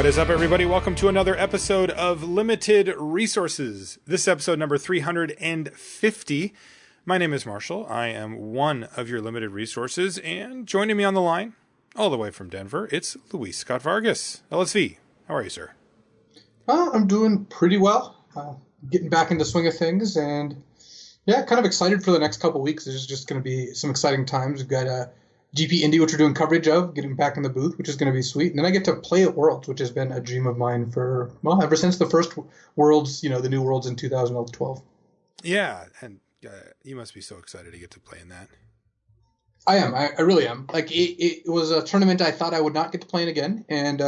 is up, everybody? Welcome to another episode of Limited Resources. This episode number 350. My name is Marshall. I am one of your Limited Resources, and joining me on the line, all the way from Denver, it's Luis Scott-Vargas. LSV, how are you, sir? I'm doing pretty well. Getting back into the swing of things, and yeah, kind of excited for the next couple of weeks. There's just going to be some exciting times. We've got GP Indy, which we're doing coverage of, getting back in the booth, which is going to be sweet. And then I get to play at Worlds, which has been a dream of mine for, well, ever since the first Worlds, the new Worlds in 2012. Yeah, and you must be so excited to get to play in that. I am. I really am. Like, it was a tournament I thought I would not get to play in again, and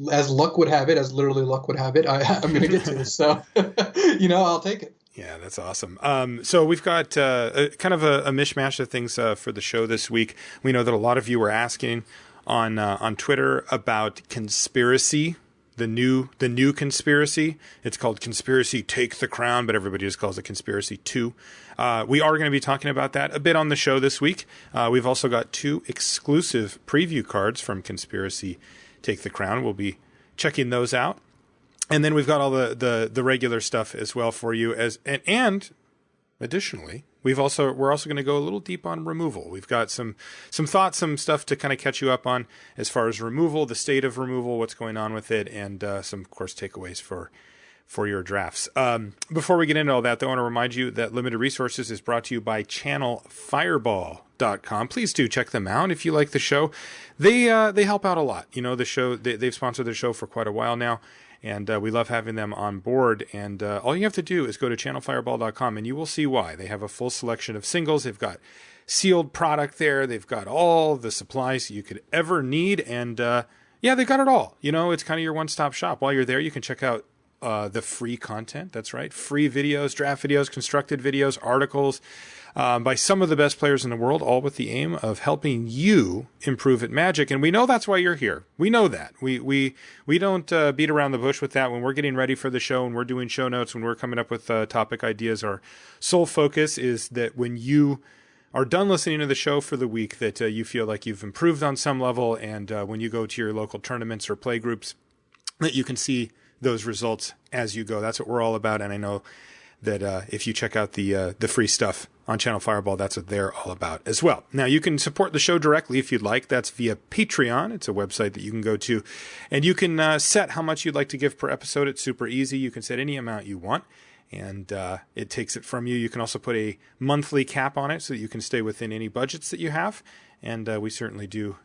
as luck would have it, as literally luck would have it, I'm going to get to this. So, I'll take it. Yeah, that's awesome. So we've got kind of a mishmash of things for the show this week. We know that a lot of you were asking on Twitter about Conspiracy, the new Conspiracy. It's called Conspiracy Take the Crown, but everybody just calls it Conspiracy 2. We are going to be talking about that a bit on the show this week. We've also got 2 exclusive preview cards from Conspiracy Take the Crown. We'll be checking those out. And then we've got all the regular stuff as well for you. And additionally, we're also going to go a little deep on removal. We've got some thoughts, some stuff to kind of catch you up on as far as removal, the state of removal, what's going on with it, and some, of course, takeaways for your drafts. Before we get into all that, though, I want to remind you that Limited Resources is brought to you by ChannelFireball.com. Please do check them out if you like the show. They help out a lot. The show, they've sponsored the show for quite a while now. And we love having them on board. And all you have to do is go to channelfireball.com and you will see why. They have a full selection of singles. They've got sealed product there. They've got all the supplies you could ever need. And they've got it all. It's kind of your one-stop shop. While you're there, you can check out the free content. That's right. Free videos, draft videos, constructed videos, articles by some of the best players in the world, all with the aim of helping you improve at Magic. And we know that's why you're here. We know that. We don't beat around the bush with that. When we're getting ready for the show and we're doing show notes, when we're coming up with topic ideas, our sole focus is that when you are done listening to the show for the week, that you feel like you've improved on some level. And when you go to your local tournaments or play groups, that you can see those results as you go. That's what we're all about. And I know that if you check out the free stuff on Channel Fireball, that's what they're all about as well. Now, you can support the show directly if you'd like. That's via Patreon. It's a website that you can go to, and you can set how much you'd like to give per episode. It's super easy. You can set any amount you want, and it takes it from you. You can also put a monthly cap on it so that you can stay within any budgets that you have, and we certainly do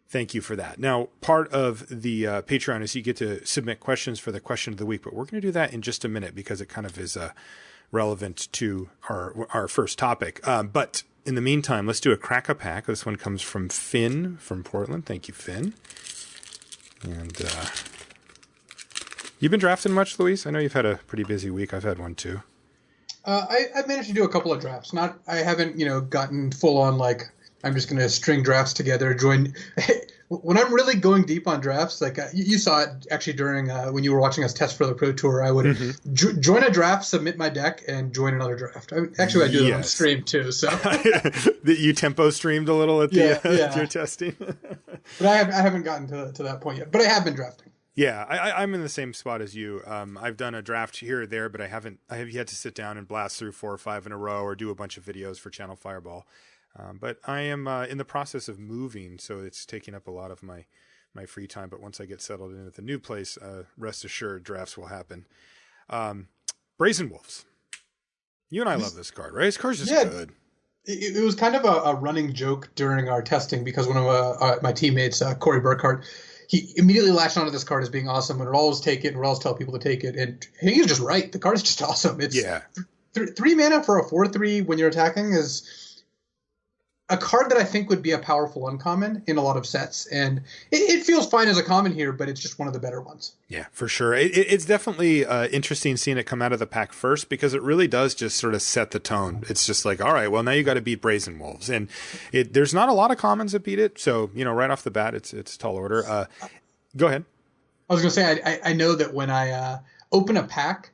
thank you for that. Now, part of the Patreon is you get to submit questions for the question of the week, but we're going to do that in just a minute because it kind of is relevant to our first topic. But in the meantime, let's do a crack-a-pack. This one comes from Finn from Portland. Thank you, Finn. And you've been drafting much, Luis? I know you've had a pretty busy week. I've had one too. I've managed to do a couple of drafts. I haven't, gotten full on like I'm just going to string drafts together. When I'm really going deep on drafts, like you saw it actually during when you were watching us test for the Pro Tour, I would join a draft, submit my deck, and join another draft. I do it on stream too. So you tempo streamed a little at your testing. But I haven't gotten to that point yet. But I have been drafting. Yeah, I'm in the same spot as you. I've done a draft here or there, but I have yet to sit down and blast through 4 or 5 in a row or do a bunch of videos for Channel Fireball. But I am in the process of moving, so it's taking up a lot of my free time. But once I get settled in at the new place, rest assured, drafts will happen. Brazen Wolves. You and I love this card, right? This card's just good. It was kind of a running joke during our testing because one of my teammates, Corey Burkhart, he immediately latched onto this card as being awesome and would always take it and would always tell people to take it. And I think he was just right. The card is just awesome. It's 3 mana for a 4/3 when you're attacking is a card that I think would be a powerful uncommon in a lot of sets. And it feels fine as a common here, but it's just one of the better ones. Yeah, for sure. It's definitely interesting seeing it come out of the pack first because it really does just sort of set the tone. It's just like, all right, well, now you got to beat Brazen Wolves. And there's not a lot of commons that beat it. So, right off the bat, it's tall order. Go ahead. I was going to say, I know that when I open a pack,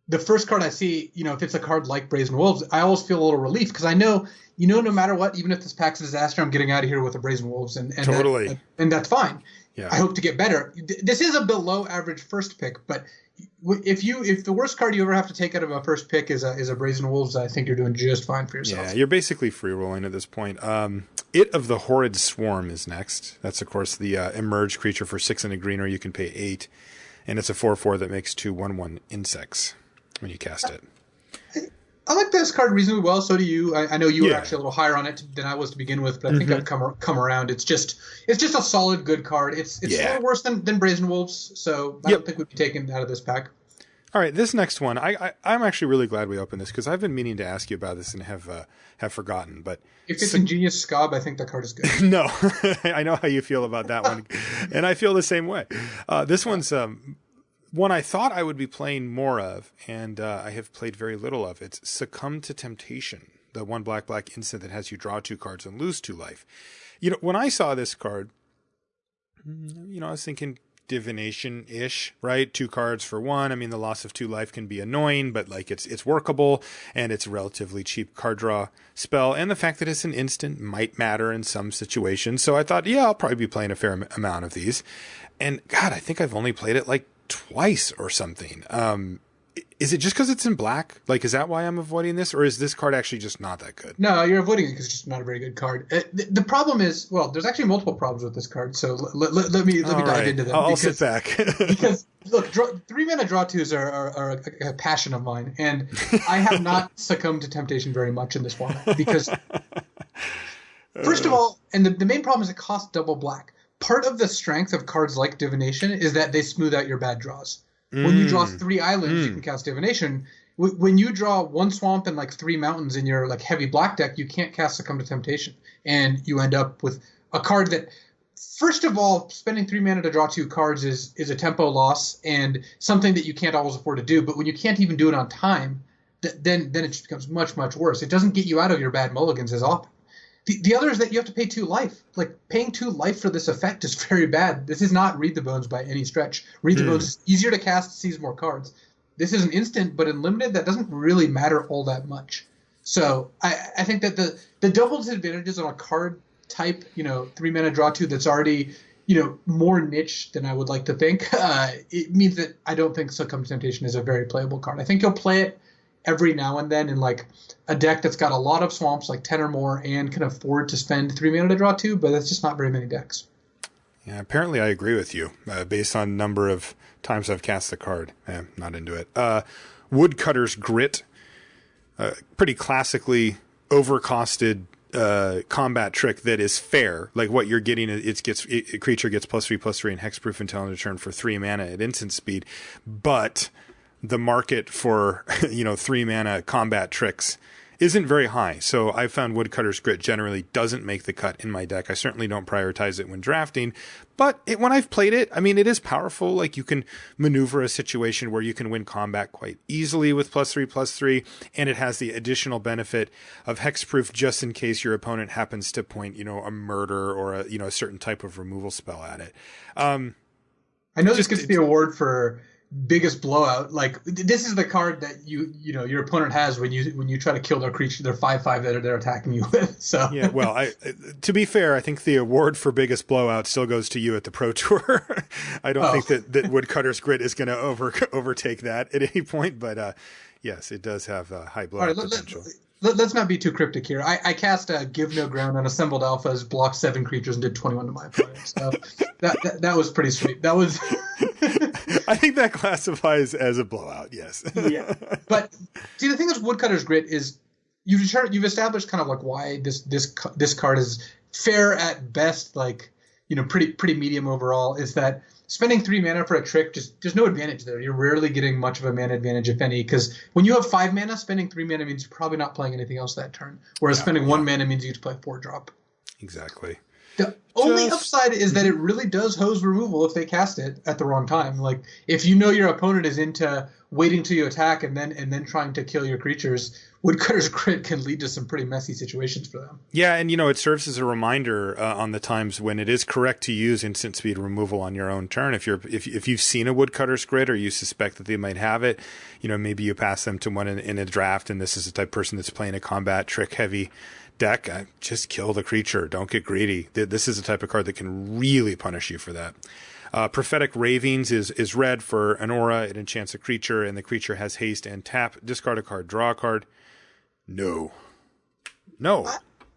the first card I see, if it's a card like Brazen Wolves, I always feel a little relief because I know, no matter what, even if this pack's a disaster, I'm getting out of here with a Brazen Wolves, and totally, and that's fine. Yeah. I hope to get better. This is a below average first pick, but if the worst card you ever have to take out of a first pick is a Brazen Wolves, I think you're doing just fine for yourself. Yeah, you're basically free rolling at this point. It of the Horrid Swarm is next. That's of course the emerge creature for 6 and a greener. You can pay 8, and it's a 4/4 that makes 2/1/1 insects when you cast it. I like this card reasonably well. So do you. I know you were actually a little higher on it than I was to begin with, but I think I've come around. It's just a solid, good card. It's a little worse than Brazen Wolves, so I don't think we'd be taken out of this pack. All right, this next one, I'm actually really glad we opened this because I've been meaning to ask you about this and have forgotten. But if it's Ingenious Scob, I think that card is good. No, I know how you feel about that one, and I feel the same way. This one's one I thought I would be playing more of, and I have played very little of. It's Succumb to Temptation, the 1 black instant that has you draw 2 cards and lose 2 life. When I saw this card, I was thinking divination-ish, right? 2 cards for 1. I mean, the loss of 2 life can be annoying, but like it's workable, and it's a relatively cheap card draw spell, and the fact that it's an instant might matter in some situations. So I thought, I'll probably be playing a fair amount of these. And God, I think I've only played it like twice or something. Is it just because it's in black? Like, is that why I'm avoiding this, or is this card actually just not that good? No, you're avoiding it because it's just not a very good card. The problem is, well, there's actually multiple problems with this card. So let me dive into them. I'll sit back. Because look, 3-mana draw 2s are a passion of mine, and I have not succumbed to temptation very much in this format because, first of all, and the main problem is it costs double black. Part of the strength of cards like Divination is that they smooth out your bad draws. When you draw 3 islands, you can cast Divination. When you draw 1 swamp and like 3 mountains in your like heavy black deck, you can't cast Succumb to Temptation, and you end up with a card that, first of all, spending 3 mana to draw 2 cards is a tempo loss and something that you can't always afford to do. But when you can't even do it on time, then it just becomes much, much worse. It doesn't get you out of your bad mulligans as often. The other is that you have to pay 2 life. Like, paying 2 life for this effect is very bad. This is not Read the Bones by any stretch. Read the Bones is easier to cast, sees more cards. This is an instant, but in limited, that doesn't really matter all that much. So I think that the double disadvantages on a card type, 3-mana draw 2 that's already, more niche than I would like to think, it means that I don't think Succumb to Temptation is a very playable card. I think you'll play it every now and then in like a deck that's got a lot of swamps, like 10 or more, and can afford to spend 3 mana to draw 2, but that's just not very many decks. Yeah, apparently I agree with you, based on number of times I've cast the card. I'm not into it. Woodcutter's Grit, pretty classically overcosted combat trick that is fair. Like what you're getting, a creature gets +3/+3 and hexproof until end of turn for 3 mana at instant speed, but the market for 3 mana combat tricks isn't very high. So I found Woodcutter's Grit generally doesn't make the cut in my deck. I certainly don't prioritize it when drafting, but when I've played it, I mean, it is powerful. Like, you can maneuver a situation where you can win combat quite easily with +3/+3, and it has the additional benefit of hexproof just in case your opponent happens to point, a murder or a certain type of removal spell at it. I know this gets the award for biggest blowout. Like, this is the card that your opponent has when you try to kill their creature, their 5/5 that they're attacking you with. So yeah, well, to be fair, I think the award for biggest blowout still goes to you at the Pro Tour. I don't think that Woodcutter's Grit is going to overtake that at any point, but yes, it does have high blowout potential. Let's not be too cryptic here. I cast a Give No Ground on Assembled Alphas, blocked 7 creatures, and did 21 to my opponent. So that was pretty sweet. That was. I think that classifies as a blowout. Yes. Yeah, but see, the thing with Woodcutter's Grit is you've established kind of like why this card is fair at best, like pretty medium overall. Is that spending 3 mana for a trick, there's no advantage there. You're rarely getting much of a mana advantage, if any, because when you have 5 mana, spending 3 mana means you're probably not playing anything else that turn, whereas spending 1 mana means you get to play 4-drop. Exactly. The only upside is that it really does hose removal if they cast it at the wrong time. Like, if your opponent is into waiting till you attack and then trying to kill your creatures, Woodcutter's Grit can lead to some pretty messy situations for them. Yeah, and it serves as a reminder on the times when it is correct to use instant speed removal on your own turn. If you've seen a Woodcutter's Grit or you suspect that they might have it, maybe you pass them to one in a draft, and this is the type of person that's playing a combat trick heavy deck, just kill the creature. Don't get greedy. This is the type of card that can really punish you for that. Prophetic Ravings is red for an aura. It enchants a creature, and the creature has haste and tap. Discard a card, draw a card. No.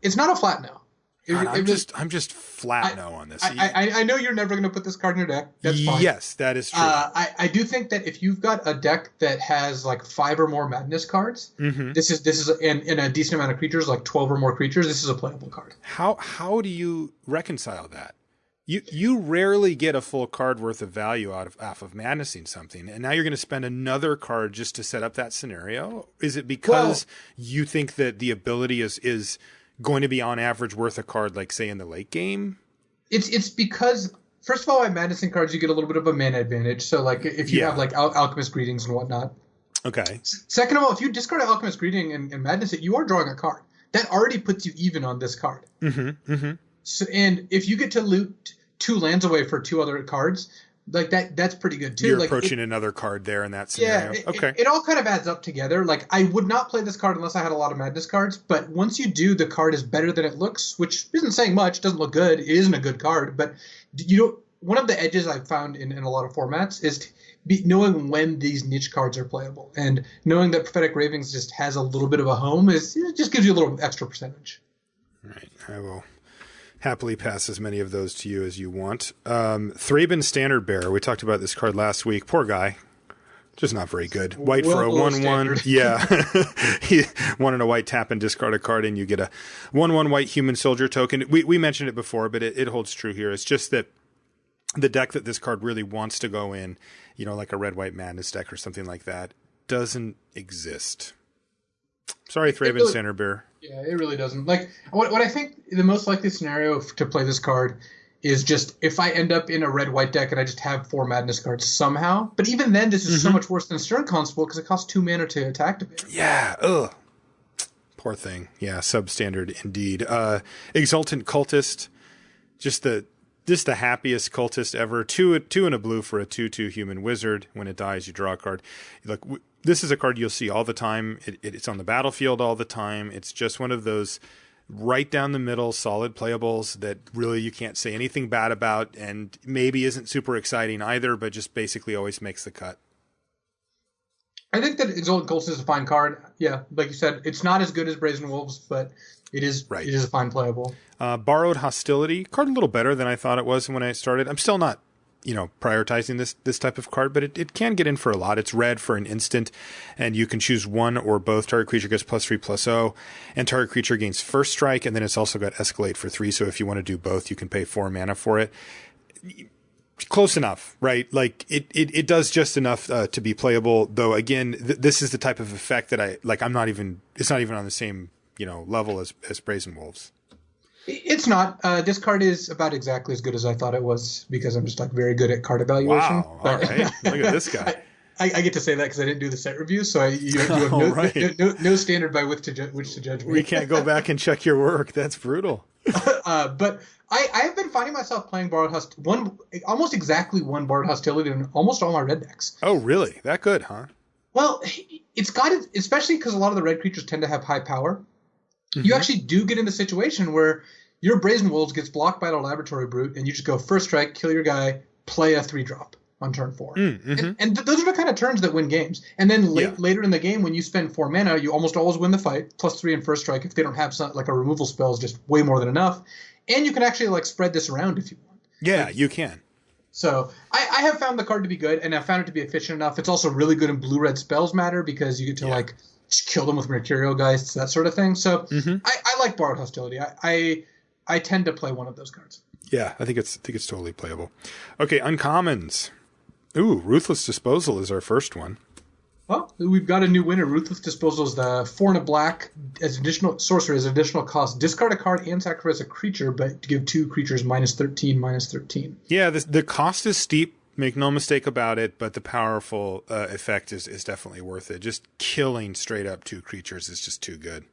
It's not a flat no. I'm just flat no on this. I know you're never going to put this card in your deck. That's fine. Yes, that is true. I do think that if you've got a deck that has like 5 or more madness cards, this is in a decent amount of creatures, like 12 or more creatures, this is a playable card. How do you reconcile that? You rarely get a full card worth of value off of madnessing something, and now you're going to spend another card just to set up that scenario? Is it because you think that the ability is going to be on average worth a card, like say in the late game? It's because, first of all, by madnessing cards you get a little bit of a mana advantage. So like if you have like Alchemist Greetings and whatnot. Okay. Second of all, if you discard Alchemist Greeting and madness it, you are drawing a card. That already puts you even on this card. So, and if you get to loot 2 lands away for 2 other cards, like that's pretty good too. You're approaching another card there in that scenario. Yeah, it all kind of adds up together. Like I would not play this card unless I had a lot of madness cards, but once you do, the card is better than it looks, which isn't saying much. Doesn't look good. It isn't a good card, but one of the edges I've found in a lot of formats is knowing when these niche cards are playable, and knowing that Prophetic Ravings just has a little bit of a home it just gives you a little extra percentage. All right, I will happily pass as many of those to you as you want. Thraben Standard Bearer. We talked about this card last week. Poor guy. Just not very good. White for a 1/1. Yeah. He wanted a white tap and discard a card, and you get a 1/1 white human soldier token. We mentioned it before, but it holds true here. It's just that the deck that this card really wants to go in, like a red-white madness deck or something like that, doesn't exist. Sorry, Thraben Standard Bearer. Yeah, it really doesn't. Like, what I think the most likely scenario to play this card is just if I end up in a red-white deck and I just have 4 madness cards somehow. But even then, this is so much worse than Stern Constable because it costs 2 mana to activate. Yeah, ugh. Poor thing. Yeah, substandard indeed. Exultant Cultist, just the happiest cultist ever. 2 and a blue for a 2/2 human wizard. When it dies, you draw a card. Look, this is a card you'll see all the time. It's on the battlefield all the time. It's just one of those right down the middle, solid playables that really you can't say anything bad about, and maybe isn't super exciting either, but just basically always makes the cut. I think that Exultant Cultist is a fine card. Yeah, like you said, it's not as good as Brazen Wolves, but it is a fine playable. Borrowed Hostility, card a little better than I thought it was when I started. I'm still not prioritizing this type of card, but it can get in for a lot. It's red for an instant, and you can choose one or both. Target creature gets +3/+0, and target creature gains first strike, and then it's also got Escalate for 3, so if you want to do both, you can pay 4 mana for it. Close enough, right? Like, it does just enough to be playable, though, again, this is the type of effect that it's not even on the same, level as Brazen Wolves. It's not. This card is about exactly as good as I thought it was because I'm just very good at card evaluation. Wow! All right, look at this guy. I get to say that because I didn't do the set review, so you have no standard by which to judge me. We can't go back and check your work. That's brutal. But I have been finding myself playing almost exactly one Borrowed Hostility in almost all my red decks. Oh, really? That good, huh? Well, it's got it, especially because a lot of the red creatures tend to have high power. You actually do get in the situation where your Brazen Wolves gets blocked by the Laboratory Brute, and you just go first strike, kill your guy, play a 3-drop on turn 4. And those are the kind of turns that win games. And then later in the game, when you spend 4 mana, you almost always win the fight, +3 in first strike. If they don't have like a removal spell, is just way more than enough. And you can actually spread this around if you want. Yeah, you can. So I have found the card to be good, and I found it to be efficient enough. It's also really good in blue-red spells matter because you get to kill them with Mercurial Geists, that sort of thing. So I like Borrowed Hostility. I tend to play one of those cards. Yeah, I think it's totally playable. Okay, uncommons. Ooh, Ruthless Disposal is our first one. Well, we've got a new winner. Ruthless Disposal is the 4 and a black as additional sorcery as additional cost. Discard a card and sacrifice a creature, but to give 2 creatures -13/-13. Yeah, the cost is steep. Make no mistake about it, but the powerful effect is definitely worth it. Just killing straight up 2 creatures is just too good.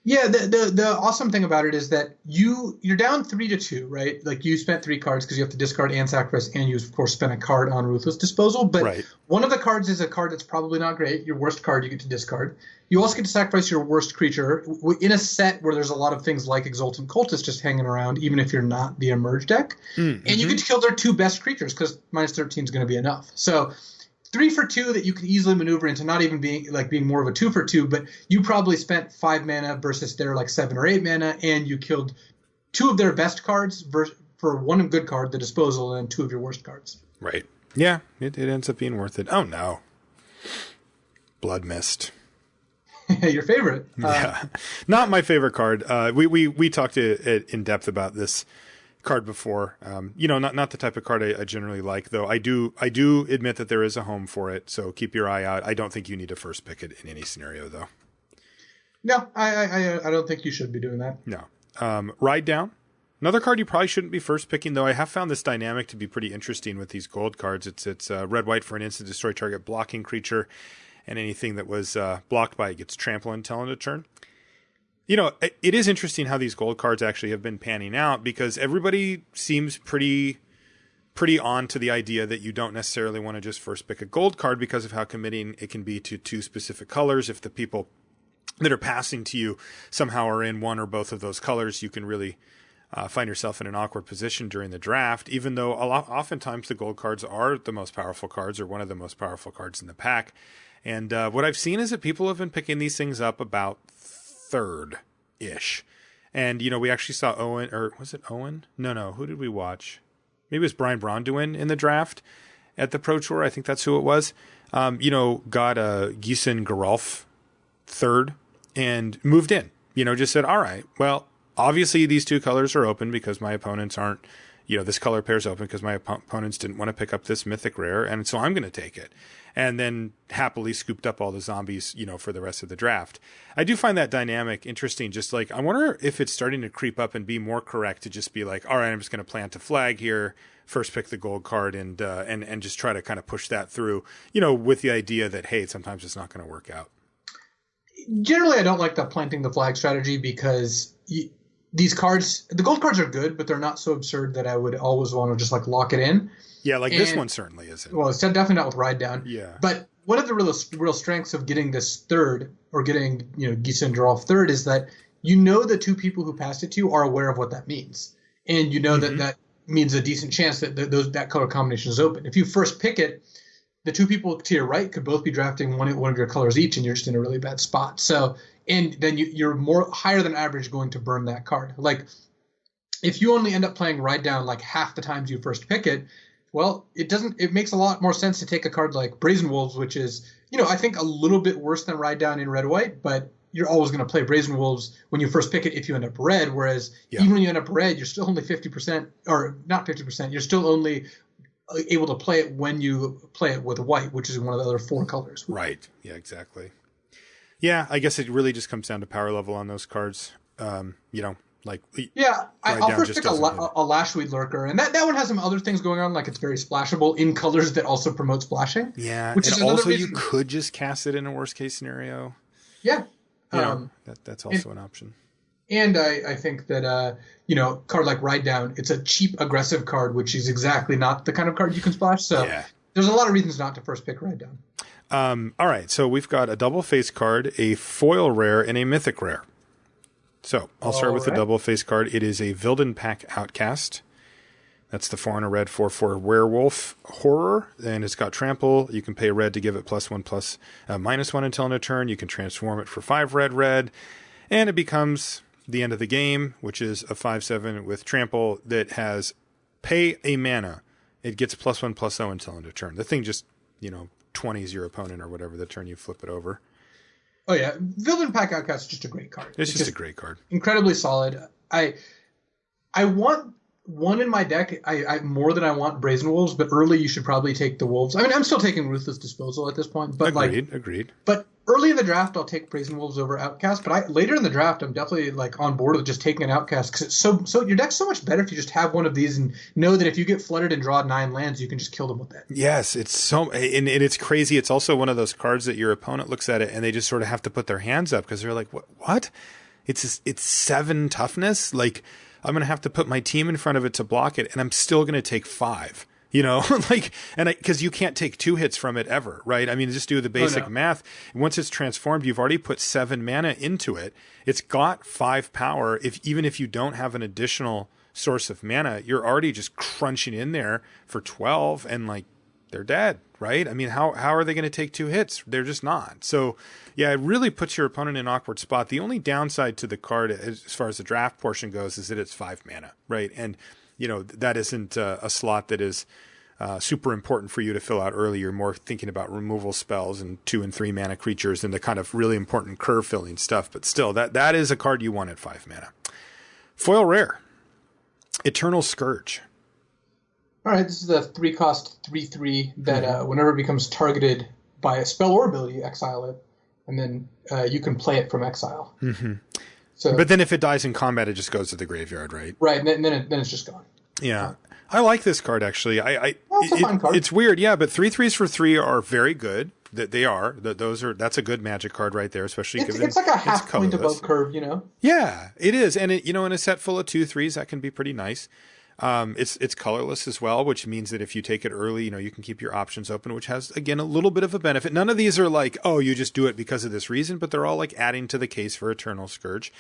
Yeah, the awesome thing about it is that you're down 3-2, right? Like you spent 3 cards because you have to discard and sacrifice, and you of course spent a card on Ruthless Disposal. But Right. one of the cards is a card that's probably not great. Your worst card you get to discard. You also get to sacrifice your worst creature in a set where there's a lot of things like Exultant Cultist just hanging around, even if you're not the Emerge deck. Mm-hmm. And you get to kill their 2 best creatures because -13 is going to be enough. So 3 for 2 that you can easily maneuver into not even being more of a 2 for 2, but you probably spent 5 mana versus their like 7 or 8 mana, and you killed 2 of their best cards for 1 good card, the disposal, and 2 of your worst cards. Right. Yeah, it ends up being worth it. Oh no. Blood Mist. Your favorite. Yeah. Not my favorite card. We talked in depth about this card before. Not the type of card I generally like, though. I do admit that there is a home for it, so keep your eye out. I don't think you need to first pick it in any scenario, though. No, I don't think you should be doing that. No. Ride Down. Another card you probably shouldn't be first picking, though. I have found this dynamic to be pretty interesting with these gold cards. It's red-white for an instant, destroy target blocking creature, and anything that was blocked by it gets trample until end of turn. It is interesting how these gold cards actually have been panning out, because everybody seems pretty on to the idea that you don't necessarily want to just first pick a gold card because of how committing it can be to 2 specific colors. If the people that are passing to you somehow are in one or both of those colors, you can really find yourself in an awkward position during the draft, even though oftentimes the gold cards are the most powerful cards or one of the most powerful cards in the pack. And what I've seen is that people have been picking these things up about third-ish. And, we actually saw Owen, or was it Owen? No. Who did we watch? Maybe it was Brian Bronduin in the draft at the Pro Tour. I think that's who it was. Got Gieson Gerolf third and moved in. Just said, all right, well, obviously these 2 colors are open because my opponents aren't, this color pair's open because my opponents didn't want to pick up this mythic rare, and so I'm going to take it. And then happily scooped up all the zombies, for the rest of the draft. I do find that dynamic interesting. Just like, I wonder if it's starting to creep up and be more correct to just be like, all right, I'm just going to plant a flag here, first pick the gold card, and just try to kind of push that through, with the idea that, hey, sometimes it's not going to work out. Generally, I don't like the planting the flag strategy because these cards, the gold cards are good, but they're not so absurd that I would always want to just like lock it in. Yeah, this one certainly isn't. Well, it's definitely not with Ride Down. Yeah. But one of the real strengths of getting this third, or getting Gieson Gerolf third, is that the 2 people who passed it to you are aware of what that means, and that means a decent chance that that color combination is open. If you first pick it, the 2 people to your right could both be drafting one of your colors each, and you're just in a really bad spot. So, and then you're more higher than average going to burn that card. Like, if you only end up playing Ride Down like half the times you first pick it, well, it makes a lot more sense to take a card like Brazen Wolves, which is, I think a little bit worse than Ride Down in red-white, but you're always going to play Brazen Wolves when you first pick it if you end up red, whereas even when you end up red, you're still only 50%, or not 50%, you're still only able to play it when you play it with white, which is one of the other 4 colors. Right. Yeah, exactly. Yeah, I guess it really just comes down to power level on those cards. I'll first pick a Lashweed Lurker, and that one has some other things going on, like it's very splashable in colors that also promote splashing. Yeah, which and is also reason. You could just cast it in a worst case scenario. Yeah, that's also an option. And I think that card like Ride Down, it's a cheap aggressive card, which is exactly not the kind of card you can splash. So there's a lot of reasons not to first pick Ride Down. All right, so we've got a double face card, a foil rare, and a mythic rare. So I'll start with the double face card. It is a Vildenpack Outcast. That's the 4 and a red 4/4 werewolf horror, and it's got trample. You can pay red to give it +1/+, -1 until end of turn. You can transform it for 5 red, and it becomes the end of the game, which is a 5/7 with trample that has pay a mana. It gets +1/+0 until end of turn. The thing just 20s your opponent or whatever the turn you flip it over. Oh yeah, Vildenpack Outcast is just a great card. It's just a great card. Incredibly solid. I want one in my deck. I more than I want Brazen Wolves, but early you should probably take the Wolves. I mean, I'm still taking Ruthless Disposal at this point, but agreed. But early in the draft, I'll take Brazen Wolves over Outcast. But later in the draft, I'm definitely on board with just taking an Outcast because it's so your deck's so much better if you just have one of these and know that if you get flooded and draw 9 lands, you can just kill them with that. Yes, it's so and it's crazy. It's also one of those cards that your opponent looks at it and they just sort of have to put their hands up because they're like, what? It's 7 toughness. Like, I'm going to have to put my team in front of it to block it, and I'm still going to take 5. You know, like, because you can't take 2 hits from it ever, right? I mean, just do the basic math. Once it's transformed, you've already put 7 mana into it. It's got 5 power. Even if you don't have an additional source of mana, you're already just crunching in there for 12, and like, they're dead, right? I mean, how are they going to take 2 hits? They're just not. So, yeah, it really puts your opponent in an awkward spot. The only downside to the card, as far as the draft portion goes, is that it's 5 mana, right? And you know, that isn't a slot that is super important for you to fill out early. You're more thinking about removal spells and 2 and 3 mana creatures and the kind of really important curve filling stuff. But still, that is a card you want at 5 mana. Foil rare, Eternal Scourge. All right, this is the 3-cost 3/3 that whenever it becomes targeted by a spell or ability, you exile it, and then you can play it from exile. Mm-hmm. So, but then if it dies in combat, it just goes to the graveyard, right? Right, and then it's just gone. Yeah. I like this card, actually. It's a fun card. It's weird, yeah, but 3/3s for 3 are very good. They are. That's a good Magic card right there, especially given it's like a half point colorless. above curve, you know? Yeah, it is. And, in a set full of 2/3s, that can be pretty nice. It's colorless as well, which means that if you take it early, you can keep your options open, which has, again, a little bit of a benefit. None of these are like, oh, you just do it because of this reason, but they're all like adding to the case for Eternal Scourge.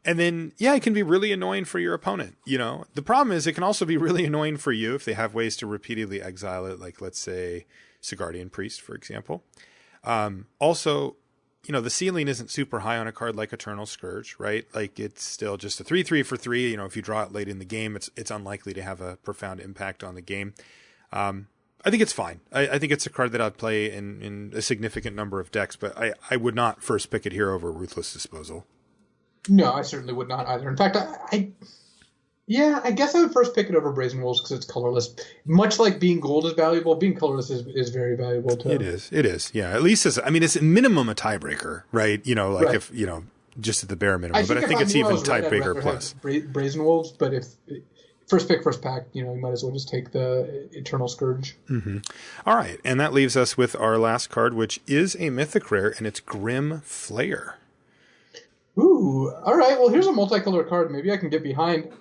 And then, yeah, it can be really annoying for your opponent. The problem is it can also be really annoying for you if they have ways to repeatedly exile it, like, let's say, Sigardian Priest, for example. Also, the ceiling isn't super high on a card like Eternal Scourge, right? Like, it's still just a 3/3 for 3. If you draw it late in the game, it's unlikely to have a profound impact on the game. I think it's fine. I think it's a card that I'd play in a significant number of decks, but I would not first pick it here over Ruthless Disposal. No, I certainly would not either. In fact, I guess I would first pick it over Brazen Wolves because it's colorless. Much like being gold is valuable, being colorless is very valuable too. It is. Yeah, at least it's at minimum a tiebreaker, right? Right. If just at the bare minimum. But I think it's even tiebreaker plus. Brazen Wolves, but if first pick, first pack, you might as well just take the Eternal Scourge. Mm-hmm. All right, and that leaves us with our last card, which is a mythic rare, and it's Grim Flayer. Ooh, all right. Well, here's a multicolor card. Maybe I can get behind.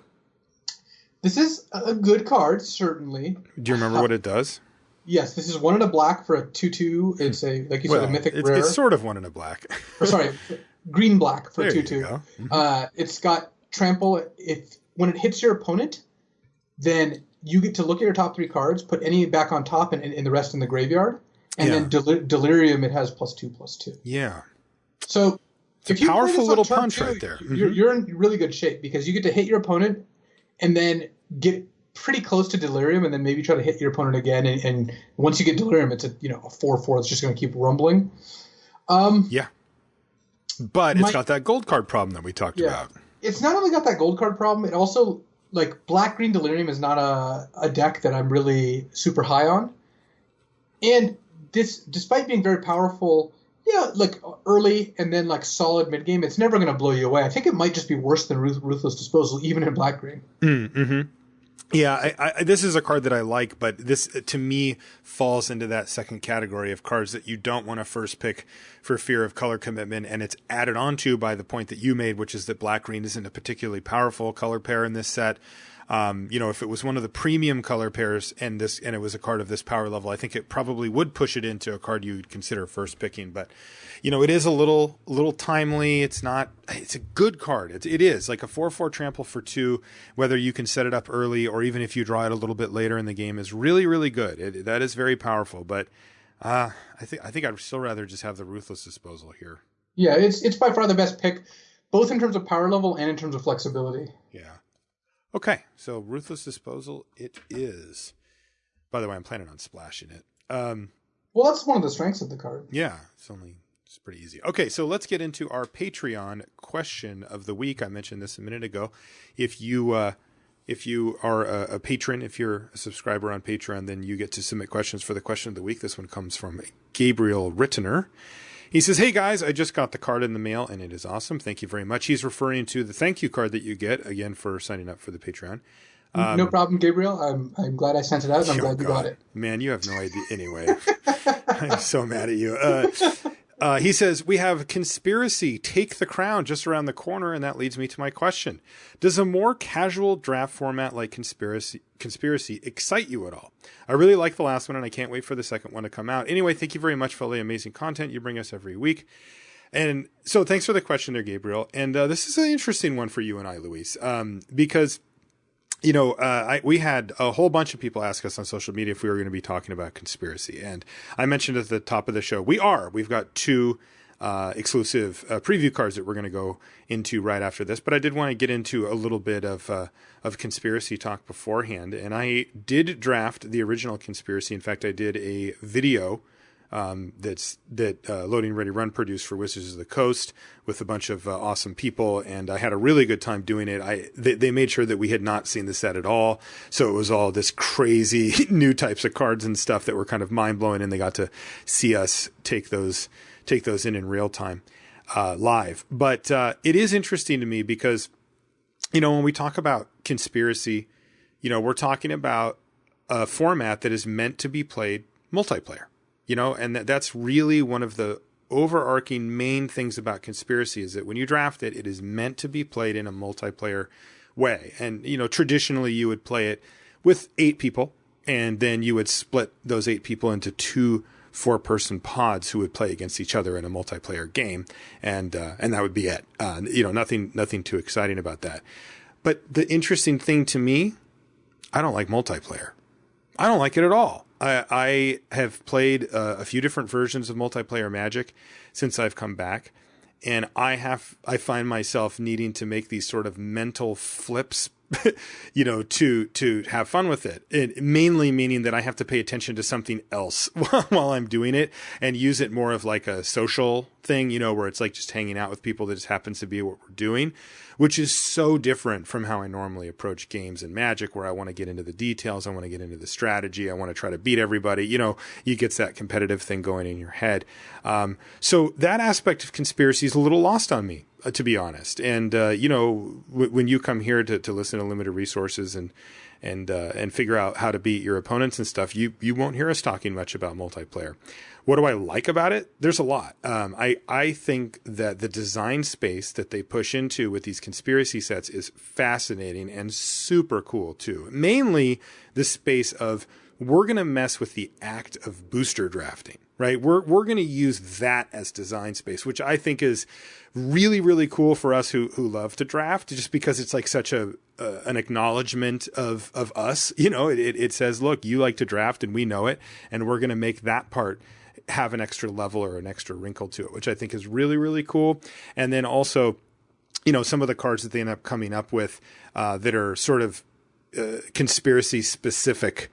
This is a good card, certainly. Do you remember what it does? Yes, this is 1 and a black for a 2/2. It's like you said, a mythic rare. It's sort of 1 and a black. Green-black for there 2/2. Mm-hmm. It's got trample. When it hits your opponent, then you get to look at your top 3 cards, put any back on top, and the rest in the graveyard. And then Delirium, it has +2/+2. Yeah. So it's a powerful little punch right there. Mm-hmm. You're in really good shape because you get to hit your opponent and then get pretty close to Delirium and then maybe try to hit your opponent again. And once you get Delirium, it's a 4/4 that's just going to keep rumbling. Yeah. But it's got that gold card problem that we talked about. It's not only got that gold card problem, it also, like, Black-Green Delirium is not a deck that I'm really super high on. And this, despite being very powerful, like early and then like solid mid game, it's never going to blow you away. I think it might just be worse than Ruthless Disposal, even in Black Green. Mm-hmm. Yeah, this is a card that I like, but this to me falls into that second category of cards that you don't want to first pick for fear of color commitment, and it's added on to by the point that you made, which is that Black Green isn't a particularly powerful color pair in this set. If it was one of the premium color pairs and it was a card of this power level, I think it probably would push it into a card you'd consider first picking. But, it is a little timely. It's a good card. It is like a 4/4 trample for 2, whether you can set it up early or even if you draw it a little bit later in the game is really, really good. That is very powerful. But, I think I'd still rather just have the Ruthless Disposal here. Yeah, it's by far the best pick, both in terms of power level and in terms of flexibility. Yeah. Okay, so Ruthless Disposal it is. By the way, I'm planning on splashing it. Well, that's one of the strengths of the card. Yeah, it's pretty easy. Okay, so let's get into our Patreon question of the week. I mentioned this a minute ago. If you are a patron, if you're a subscriber on Patreon, then you get to submit questions for the question of the week. This one comes from Gabriel Rittner. He says, "Hey guys, I just got the card in the mail and it is awesome. Thank you very much." He's referring to the thank you card that you get, again, for signing up for the Patreon. No problem, Gabriel. I'm glad I sent it out and I'm glad you got it. Man, you have no idea. Anyway, I'm so mad at you. He says, we have Conspiracy Take the Crown just around the corner, and that leads me to my question. Does a more casual draft format like Conspiracy excite you at all? I really like the last one, and I can't wait for the second one to come out. Anyway, thank you very much for all the amazing content you bring us every week. And so thanks for the question there, Gabriel. And this is an interesting one for you and I, Luis, because... we had a whole bunch of people ask us on social media if we were going to be talking about Conspiracy. And I mentioned at the top of the show, we've got two exclusive preview cards that we're going to go into right after this. But I did want to get into a little bit of Conspiracy talk beforehand. And I did draft the original Conspiracy. In fact, I did a video that Loading Ready Run produced for Wizards of the Coast with a bunch of awesome people, and I had a really good time doing it. They made sure that we had not seen the set at all, so it was all this crazy new types of cards and stuff that were kind of mind blowing, and they got to see us take those in real time live. But it is interesting to me because when we talk about Conspiracy, we're talking about a format that is meant to be played multiplayer. And that's really one of the overarching main things about Conspiracy is that when you draft it, it is meant to be played in a multiplayer way. And, traditionally you would play it with 8 people, and then you would split those 8 people into 2 4-person pods who would play against each other in a multiplayer game. And that would be it. Nothing too exciting about that. But the interesting thing to me, I don't like multiplayer. I don't like it at all. I have played a few different versions of multiplayer Magic since I've come back, and I find myself needing to make these sort of mental flips, to have fun with it. It mainly meaning that I have to pay attention to something else while I'm doing it and use it more of like a social thing, where it's like just hanging out with people that just happens to be what we're doing, which is so different from how I normally approach games in Magic, where I want to get into the details. I want to get into the strategy. I want to try to beat everybody. You get that competitive thing going in your head. So that aspect of Conspiracy is a little lost on me, to be honest. And, when you come here to listen to Limited Resources and figure out how to beat your opponents and stuff, you won't hear us talking much about multiplayer. What do I like about it? There's a lot. I think that the design space that they push into with these Conspiracy sets is fascinating and super cool too. Mainly the space of, we're going to mess with the act of booster drafting, right? We're going to use that as design space, which I think is really, really cool for us who love to draft, just because it's like such an acknowledgement of us. It says, look, you like to draft and we know it, and we're going to make that part have an extra level or an extra wrinkle to it, which I think is really, really cool. And then also, some of the cards that they end up coming up with that are sort of Conspiracy specific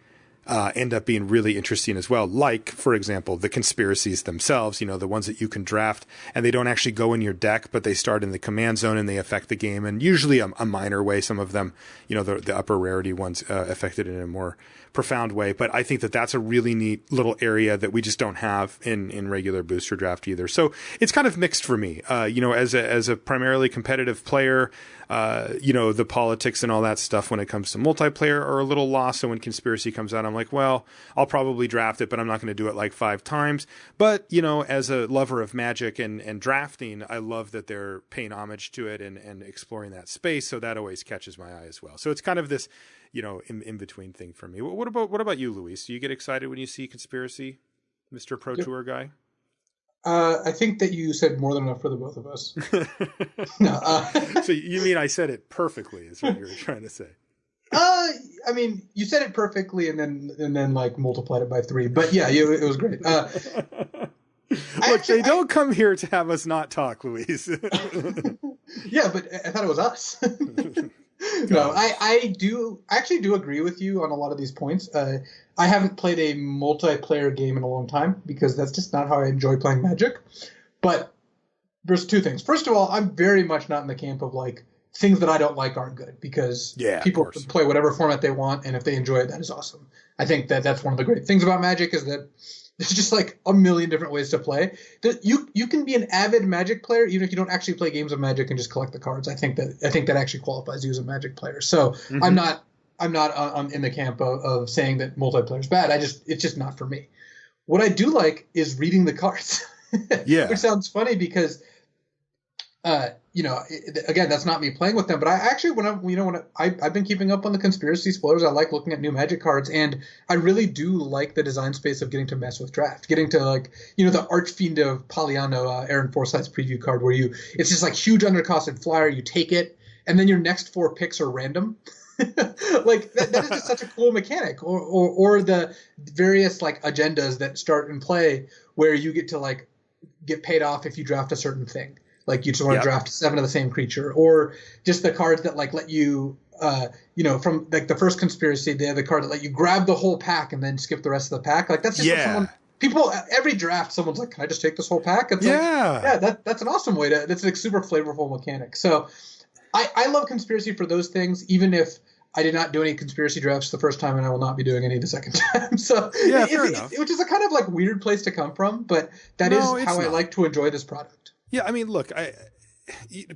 end up being really interesting as well. Like, for example, the conspiracies themselves, the ones that you can draft and they don't actually go in your deck, but they start in the command zone and they affect the game. And usually a minor way. Some of them, the upper rarity ones affected in a more profound way. But I think that that's a really neat little area that we just don't have in regular booster draft either. So it's kind of mixed for me. As a primarily competitive player, the politics and all that stuff when it comes to multiplayer are a little lost. So when Conspiracy comes out, I'm like, well, I'll probably draft it, but I'm not going to do it like 5 times. But, as a lover of Magic and drafting, I love that they're paying homage to it and exploring that space. So that always catches my eye as well. So it's kind of this, in between thing for me. What about you, Luis? Do you get excited when you see Conspiracy, Mr. Pro Tour guy? I think that you said more than enough for the both of us. No, so you mean I said it perfectly is what you were trying to say? I mean, you said it perfectly and then like multiplied it by 3. But yeah, it was great. Look, they don't come here to have us not talk, Luis. Yeah, but I thought it was us. No, I actually do agree with you on a lot of these points. I haven't played a multiplayer game in a long time because that's just not how I enjoy playing Magic. But there's 2 things. First of all, I'm very much not in the camp of like things that I don't like aren't good, because people can play whatever format they want, and if they enjoy it, that is awesome. I think that's one of the great things about Magic is that there's just like a million different ways to play. You can be an avid Magic player even if you don't actually play games of Magic and just collect the cards. I think that actually qualifies you as a Magic player. So I'm not in the camp of saying that multiplayer is bad. It's just not for me. What I do like is reading the cards. Yeah. Which sounds funny because, again, that's not me playing with them. But I actually, I've been keeping up on the conspiracy spoilers. I like looking at new Magic cards, and I really do like the design space of getting to mess with draft, getting to the Archfiend of Poliano, Aaron Forsythe's preview card, where it's just like huge undercosted flyer. You take it, and then your next 4 picks are random. Like that is just such a cool mechanic, or the various agendas that start in play where you get to get paid off if you draft a certain thing. Like you just want to draft 7 of the same creature, or just the cards that let you, from the first conspiracy, they have the card that let you grab the whole pack and then skip the rest of the pack. Like that's just people every draft someone's like, can I just take this whole pack? It's that's an awesome way that's a super flavorful mechanic. So I love conspiracy for those things, even if I did not do any conspiracy drafts the first time, and I will not be doing any the second time. So, fair enough. Which is a kind of weird place to come from, but that is how I like to enjoy this product. Yeah, I mean, look,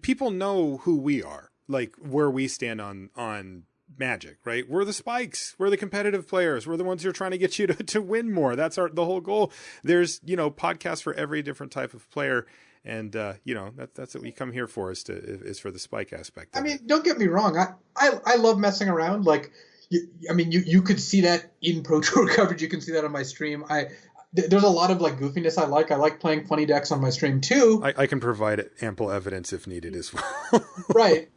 people know who we are, where we stand on Magic, right? We're the spikes. We're the competitive players. We're the ones who are trying to get you to win more. That's the whole goal. There's, podcasts for every different type of player. And, that's what we come here for is for the spike aspect. I mean, don't get me wrong. I love messing around. You could see that in Pro Tour coverage. You can see that on my stream. There's a lot of goofiness I like. I like playing funny decks on my stream too. I can provide ample evidence if needed as well. Right.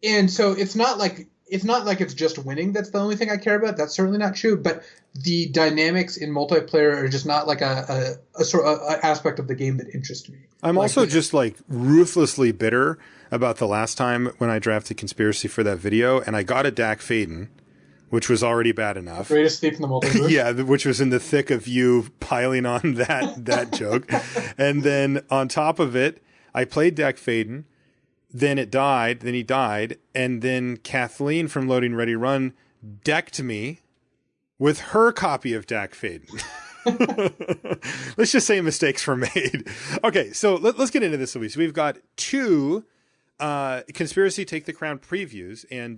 And so it's not like it's just winning that's the only thing I care about. That's certainly not true. But the dynamics in multiplayer are just not a sort of aspect of the game that interests me. I'm also just ruthlessly bitter about the last time when I drafted Conspiracy for that video, and I got a Dak Faden, which was already bad enough. Greatest thief in the multiverse. Yeah, which was in the thick of you piling on that joke. And then on top of it, I played Dak Faden. Then it died. Then he died. And then Kathleen from Loading Ready Run decked me with her copy of Dak Faden. Let's just say mistakes were made. Okay, so let's get into this, Luis. We've got 2 Conspiracy Take the Crown previews, and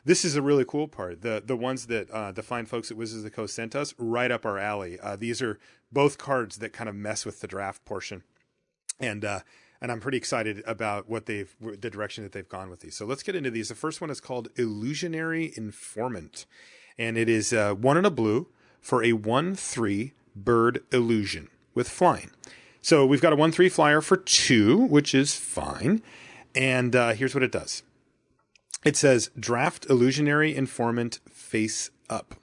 this is a really cool part. The ones that the fine folks at Wizards of the Coast sent us, right up our alley. These are both cards that kind of mess with the draft portion. And I'm pretty excited about the direction that they've gone with these. So let's get into these. The first one is called Illusionary Informant, and it is 1 and a blue for a 1/3 bird illusion with flying. So we've got a 1/3 flyer for 2, which is fine. And here's what it does. It says draft Illusionary Informant face up.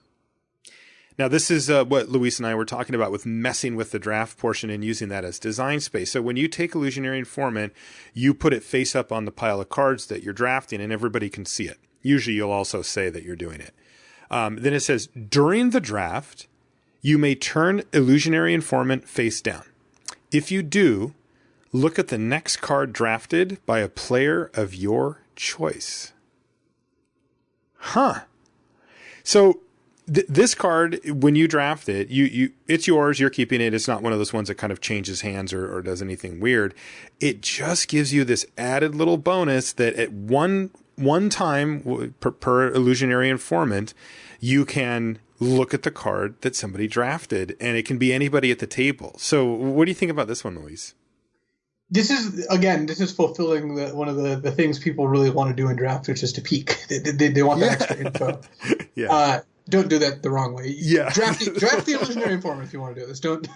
Now, this is what Luis and I were talking about with messing with the draft portion and using that as design space. So when you take Illusionary Informant, you put it face up on the pile of cards that you're drafting, and everybody can see it. Usually you'll also say that you're doing it. Then it says, during the draft, you may turn Illusionary Informant face down. If you do, look at the next card drafted by a player of your choice. Huh. So this card, when you draft it, it's yours, you're keeping it. It's not one of those ones that kind of changes hands or does anything weird. It just gives you this added little bonus that at one time per Illusionary Informant, you can look at the card that somebody drafted, and it can be anybody at the table. So what do you think about this one, Luis? This is fulfilling one of the things people really want to do in draft, which is to peek. They want that extra info. Yeah. Don't do that the wrong way. Yeah. Draft the Illusionary Informant if you want to do this. Don't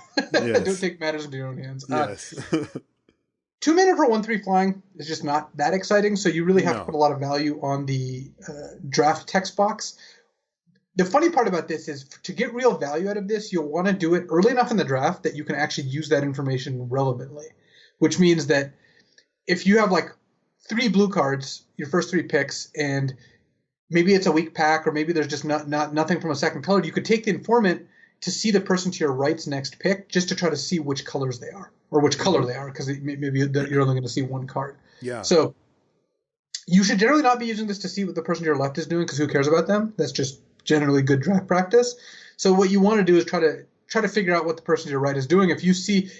take matters into your own hands. Yes. 2 mana for 1/3 flying is just not that exciting, so you really have to put a lot of value on the draft text box. The funny part about this is to get real value out of this, you'll want to do it early enough in the draft that you can actually use that information relevantly, which means that if you have 3 blue cards, your first 3 picks, and maybe it's a weak pack, or maybe there's just nothing from a second color, you could take the informant to see the person to your right's next pick just to try to see which colors they are, or which color they are, because maybe you're only going to see 1 card. Yeah. So you should generally not be using this to see what the person to your left is doing, because who cares about them? That's just generally good draft practice. So what you want to do is try to figure out what the person to your right is doing. If you see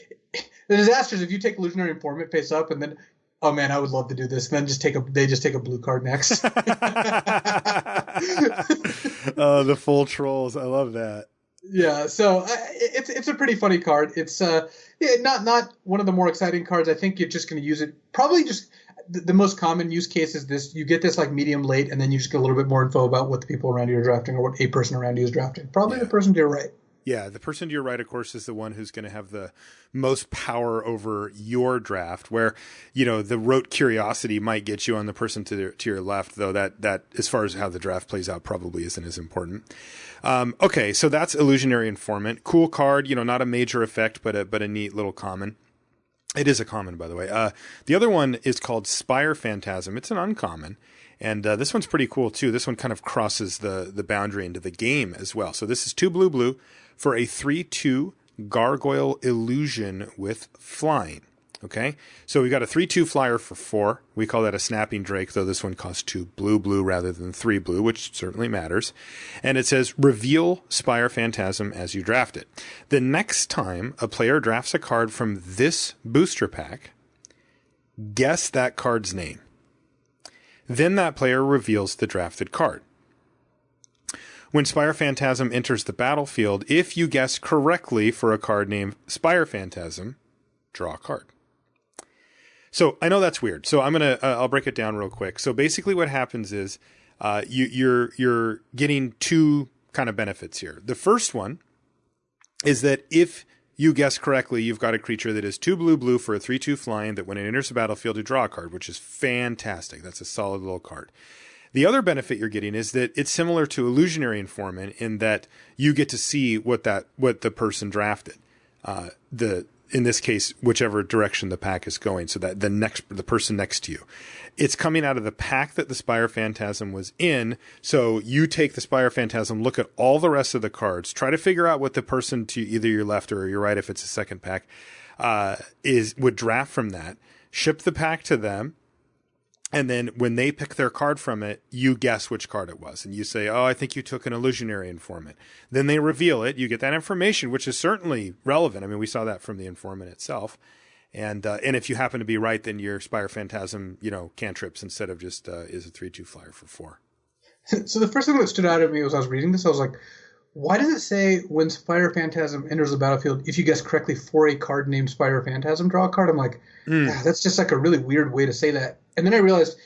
the disaster is if you take Illusionary Informant face up and then, oh man, I would love to do this, and then they just take a blue card next. The full trolls. I love that. Yeah, so it's a pretty funny card. It's yeah, not one of the more exciting cards. I think you're just going to use it probably just the most common use case is this. You get this like medium late, and then you just get a little bit more info about what the people around you are drafting or what a person around you is drafting. Probably the Yeah. person to your right. Yeah, the person to your right, of course, is the one who's going to have the most power over your draft. Where, the rote curiosity might get you on the person to your left, though that as far as how the draft plays out, probably isn't as important. Okay, so that's Illusionary Informant. Cool card. Not a major effect, but a neat little common. It is a common, by the way. The other one is called Spire Phantasm. It's an uncommon. And this one's pretty cool, too. This one kind of crosses the boundary into the game as well. So this is 2 blue for a 3/2 Gargoyle Illusion with flying. Okay? So we got a 3/2 flyer for 4. We call that a Snapping Drake, though this one costs 2 blue rather than 3 blue, which certainly matters. And it says, reveal Spire Phantasm as you draft it. The next time a player drafts a card from this booster pack, guess that card's name. Then that player reveals the drafted card. When Spire Phantasm enters the battlefield, if you guess correctly for a card named Spire Phantasm, draw a card. So I know that's weird. So I'll break it down real quick. So basically what happens is you're getting two kind of benefits here. The first one is that if you guess correctly, you've got a creature that is 2 blue for a 3/2 flying that when it enters the battlefield, you draw a card, which is fantastic. That's a solid little card. The other benefit you're getting is that it's similar to Illusionary Informant in that you get to see what the person drafted. In this case, whichever direction the pack is going, so that the person next to you. It's coming out of the pack that the Spire Phantasm was in, so you take the Spire Phantasm, look at all the rest of the cards, try to figure out what the person to either your left or your right, if it's a second pack, would draft from that, ship the pack to them, and then when they pick their card from it, you guess which card it was. And you say, oh, I think you took an Illusionary Informant. Then they reveal it. You get that information, which is certainly relevant. I mean, we saw that from the Informant itself. And if you happen to be right, then your Spire Phantasm, cantrips instead of just is a 3/2 flyer for 4. So the first thing that stood out at me was I was reading this. I was like, why does it say when Spire Phantasm enters the battlefield, if you guess correctly for a card named Spire Phantasm, draw a card? I'm like, that's just like a really weird way to say that. And then I realized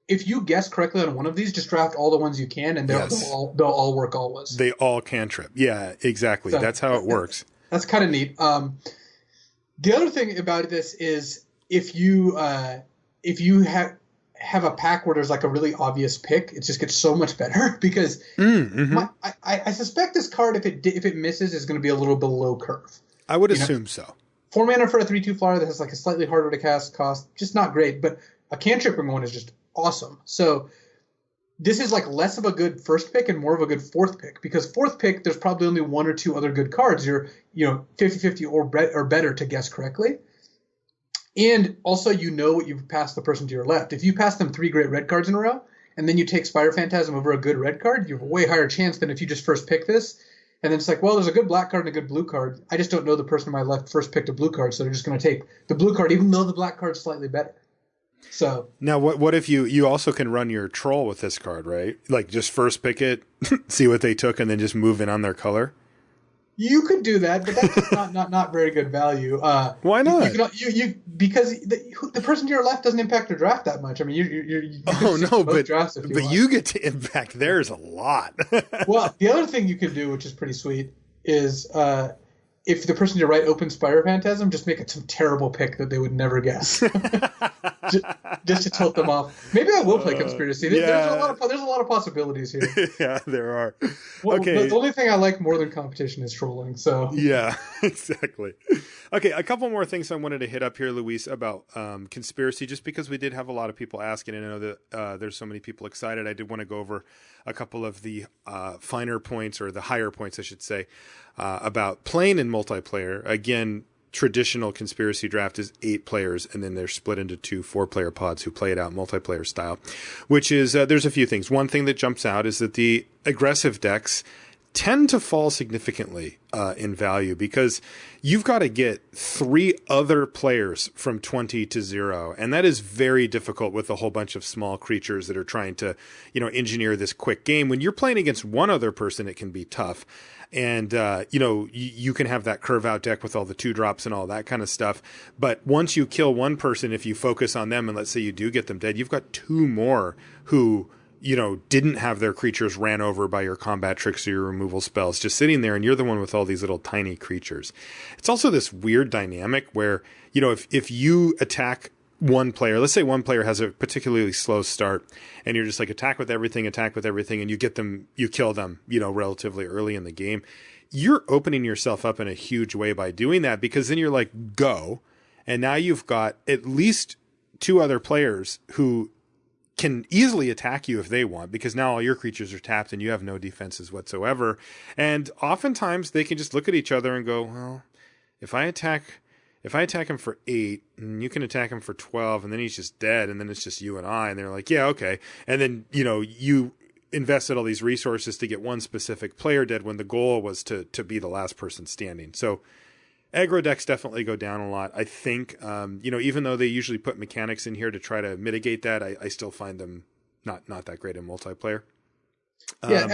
if you guess correctly on one of these, just draft all the ones you can, and they'll all work always. They all cantrip. Yeah, exactly. So, that's how it works. That's kind of neat. The other thing about this is if you have a pack where there's like a really obvious pick, it just gets so much better because I suspect this card, if it misses, is going to be a little below curve. I would assume so. 4 mana for a 3/2 flyer that has like a slightly harder to cast cost, just not great, but a cantripping one is just awesome. So this is like less of a good first pick and more of a good fourth pick, because fourth pick, there's probably only 1 or 2 other good cards. You're 50-50 or better to guess correctly. And also, what you've passed the person to your left. If you pass them 3 great red cards in a row, and then you take Spire Phantasm over a good red card, you have a way higher chance than if you just first pick this. And then it's like, well, there's a good black card and a good blue card. I just don't know the person to my left first picked a blue card, so they're just going to take the blue card, even though the black card's slightly better. So now, what if you also can run your troll with this card, right? Like just first pick it, see what they took, and then just move in on their color. You could do that, but that's not very good value. Why not? Because the person to your left doesn't impact your draft that much. I mean, you but you get to impact theirs a lot. Well, the other thing you could do, which is pretty sweet, is if the person to your right opens Spire Phantasm, just make it some terrible pick that they would never guess, just to tilt them off. Maybe I will play Conspiracy. There's a lot of possibilities here. Yeah, there are. Well, okay. The only thing I like more than competition is trolling. So yeah, exactly. Okay, a couple more things I wanted to hit up here, Luis, about Conspiracy, just because we did have a lot of people asking, and I know that there's so many people excited. I did want to go over a couple of the finer points, or the higher points, I should say, about playing in multiplayer. Again, traditional Conspiracy draft is 8 players, and then they're split into 2 4-player pods who play it out multiplayer style, which is, there's a few things. One thing that jumps out is that the aggressive decks tend to fall significantly in value, because you've got to get 3 other players from 20 to 0. And that is very difficult with a whole bunch of small creatures that are trying to, engineer this quick game. When you're playing against one other person, it can be tough. And, you can have that curve out deck with all the 2-drops and all that kind of stuff. But once you kill one person, if you focus on them and let's say you do get them dead, you've got 2 more who didn't have their creatures ran over by your combat tricks or your removal spells, just sitting there, and you're the one with all these little tiny creatures. It's also this weird dynamic where, if you attack one player, let's say one player has a particularly slow start, and you're just like attack with everything, and you kill them, relatively early in the game, you're opening yourself up in a huge way by doing that, because then you're like, go. And now you've got at least 2 other players who can easily attack you if they want, because now all your creatures are tapped and you have no defenses whatsoever. And oftentimes they can just look at each other and go, well, if I attack him for 8 and you can attack him for 12 and then he's just dead and then it's just you and I, and they're like, yeah, okay. And then, you invested all these resources to get one specific player dead when the goal was to be the last person standing. So aggro decks definitely go down a lot. I think, even though they usually put mechanics in here to try to mitigate that, I still find them not that great in multiplayer. Yeah,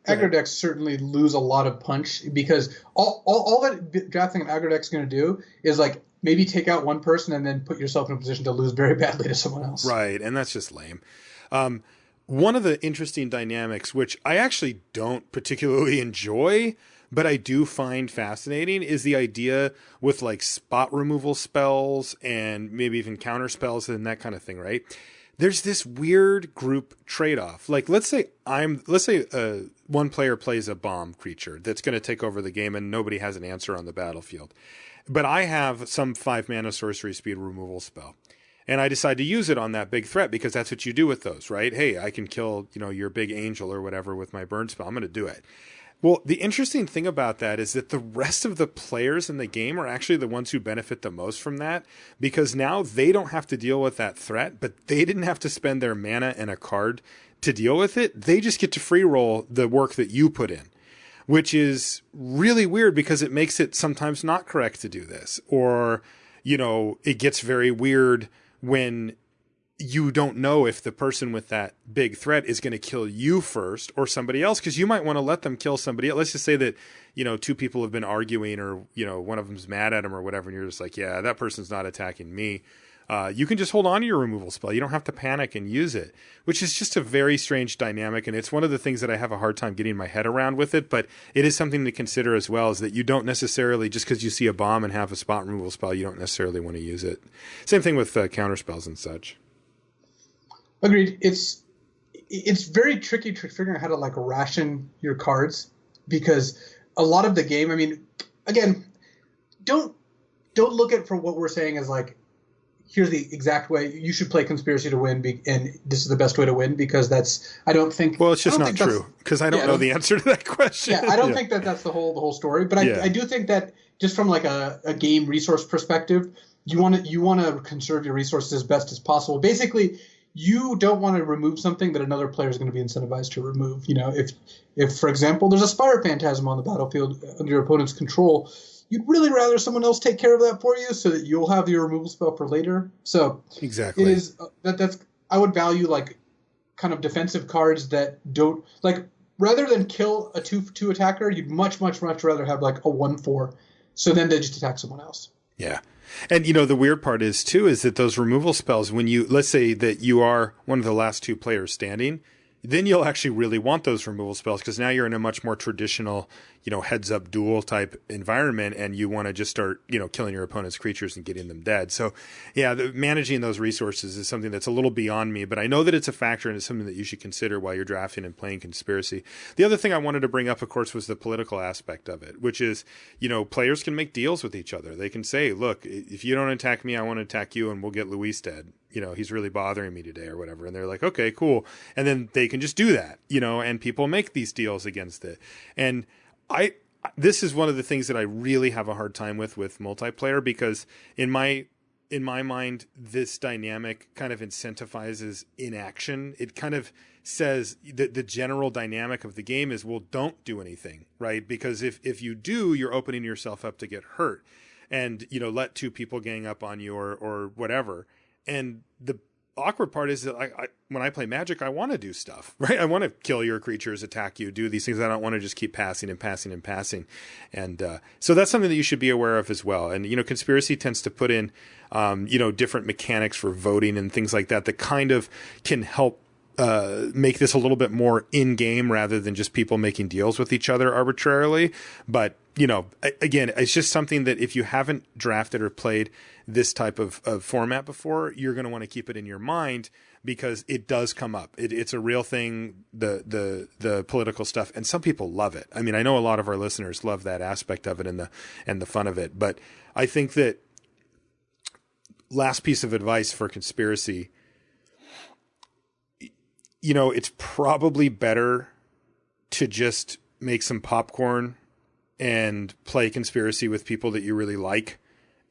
aggro decks certainly lose a lot of punch, because all that drafting an aggro deck is going to do is like maybe take out one person and then put yourself in a position to lose very badly to someone else. Right, and that's just lame. One of the interesting dynamics, which I actually don't particularly enjoy, but I do find fascinating, is the idea with like spot removal spells and maybe even counter spells and that kind of thing, right? There's this weird group trade-off. Like, let's say one player plays a bomb creature that's going to take over the game and nobody has an answer on the battlefield. But I have some 5-mana sorcery speed removal spell. And I decide to use it on that big threat, because that's what you do with those, right? Hey, I can kill, your big angel or whatever with my burn spell. I'm going to do it. Well, the interesting thing about that is that the rest of the players in the game are actually the ones who benefit the most from that, because now they don't have to deal with that threat, but they didn't have to spend their mana and a card to deal with it. They just get to free roll the work that you put in, which is really weird, because it makes it sometimes not correct to do this. Or, it gets very weird when you don't know if the person with that big threat is going to kill you first or somebody else, because you might want to let them kill somebody else. Let's just say that, 2 people have been arguing, or, one of them's mad at him or whatever, and you're just like, yeah, that person's not attacking me. You can just hold on to your removal spell. You don't have to panic and use it, which is just a very strange dynamic. And it's one of the things that I have a hard time getting my head around with it, but it is something to consider as well, is that you don't necessarily, just because you see a bomb and have a spot removal spell, you don't necessarily want to use it. Same thing with counter spells and such. Agreed. It's very tricky figuring out how to like ration your cards, because a lot of the game, I mean, again, don't look at for what we're saying as like, here's the exact way you should play Conspiracy to win, and this is the best way to win, because I don't think. Well, it's just not true, because I don't know the answer to that question. Yeah, I don't think that that's the whole story, but I do think that just from like a game resource perspective, you want to conserve your resources as best as possible. Basically, you don't want to remove something that another player is going to be incentivized to remove. If for example, there's a Spire Phantasm on the battlefield under your opponent's control, you'd really rather someone else take care of that for you, so that you'll have your removal spell for later. So exactly, it is that's I would value like kind of defensive cards that don't like, rather than kill a 2/2 attacker, you'd much rather have like a 1/4. So then they just attack someone else. Yeah. And, the weird part is that those removal spells, when let's say that you are one of the last 2 players standing, then you'll actually really want those removal spells, because now you're in a much more traditional, heads up duel type environment, and you want to just start, killing your opponent's creatures and getting them dead. So yeah, managing those resources is something that's a little beyond me, but I know that it's a factor, and it's something that you should consider while you're drafting and playing Conspiracy. The other thing I wanted to bring up, of course, was the political aspect of it, which is, players can make deals with each other. They can say, look, if you don't attack me, I want to attack you, and we'll get Luis dead. He's really bothering me today or whatever. And they're like, okay, cool. And then they can just do that, and people make these deals against it. And this is one of the things that I really have a hard time with multiplayer, because in my in my mind, this dynamic kind of incentivizes inaction. It kind of says that the general dynamic of the game is, well, don't do anything, right? Because if you do, you're opening yourself up to get hurt, and let two people gang up on you or whatever. And the awkward part is that when I play Magic, I want to do stuff, right? I want to kill your creatures, attack you, do these things. I don't want to just keep passing and passing and passing. And so that's something that you should be aware of as well. And, Conspiracy tends to put in, different mechanics for voting and things like that kind of can help make this a little bit more in-game rather than just people making deals with each other arbitrarily. But, again, it's just something that if you haven't drafted or played this type of format before, you're going to want to keep it in your mind because it does come up. It's a real thing, the political stuff, and some people love it. I mean, I know a lot of our listeners love that aspect of it and the fun of it. But I think that last piece of advice for Conspiracy, it's probably better to just make some popcorn and play Conspiracy with people that you really like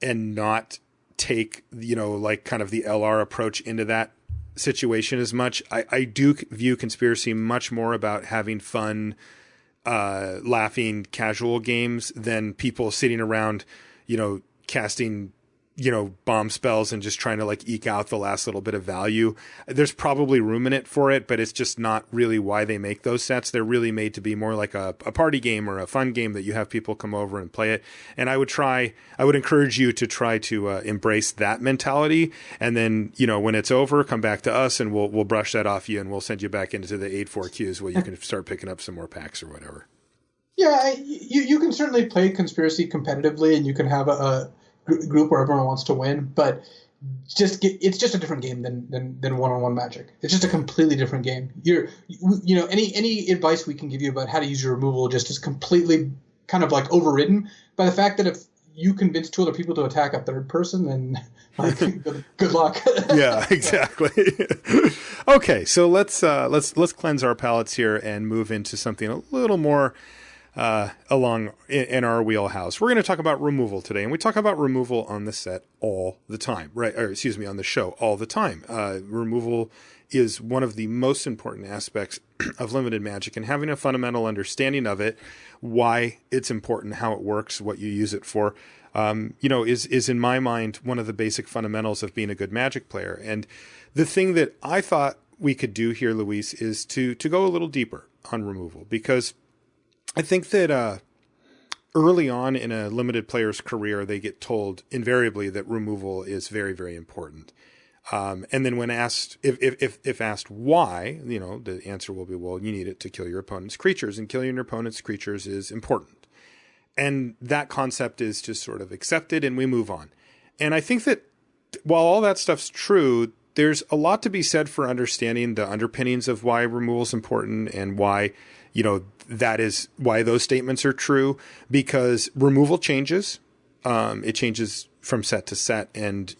and not take, kind of the LR approach into that situation as much. I do view Conspiracy much more about having fun, laughing, casual games than people sitting around, casting bomb spells and just trying to eke out the last little bit of value. There's probably room in it for it, but it's just not really why they make those sets. They're really made to be more like a party game or a fun game that you have people come over and play it. And I would encourage you to try to embrace that mentality. And then, when it's over, come back to us and we'll brush that off you and we'll send you back into the 8-4 queues where you can start picking up some more packs or whatever. Yeah, you can certainly play Conspiracy competitively and you can have a group where everyone wants to win, but it's just a different game than one-on-one Magic. It's just a completely different game. Any advice we can give you about how to use your removal just is completely kind of overridden by the fact that if you convince two other people to attack a third person, then good luck. Yeah, exactly. Okay, so let's cleanse our palates here and move into something a little more along in our wheelhouse. We're going to talk about removal today, and we talk about removal on the set all the time, right? Or excuse me, on the show all the time. Removal is one of the most important aspects of limited Magic, and having a fundamental understanding of it, why it's important, how it works, what you use it for, is in my mind one of the basic fundamentals of being a good Magic player. And the thing that I thought we could do here, Luis, is to go a little deeper on removal, because I think that early on in a limited player's career, they get told invariably that removal is very, very important. And then when asked, if asked why, the answer will be, well, you need it to kill your opponent's creatures, and killing your opponent's creatures is important. And that concept is just sort of accepted, and we move on. And I think that while all that stuff's true, there's a lot to be said for understanding the underpinnings of why removal is important and why, that is why those statements are true, because removal changes. It changes from set to set, and,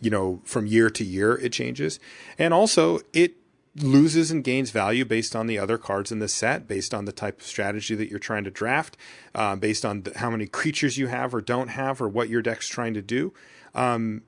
from year to year it changes. And also it loses and gains value based on the other cards in the set, based on the type of strategy that you're trying to draft, based on how many creatures you have or don't have, or what your deck's trying to do. And,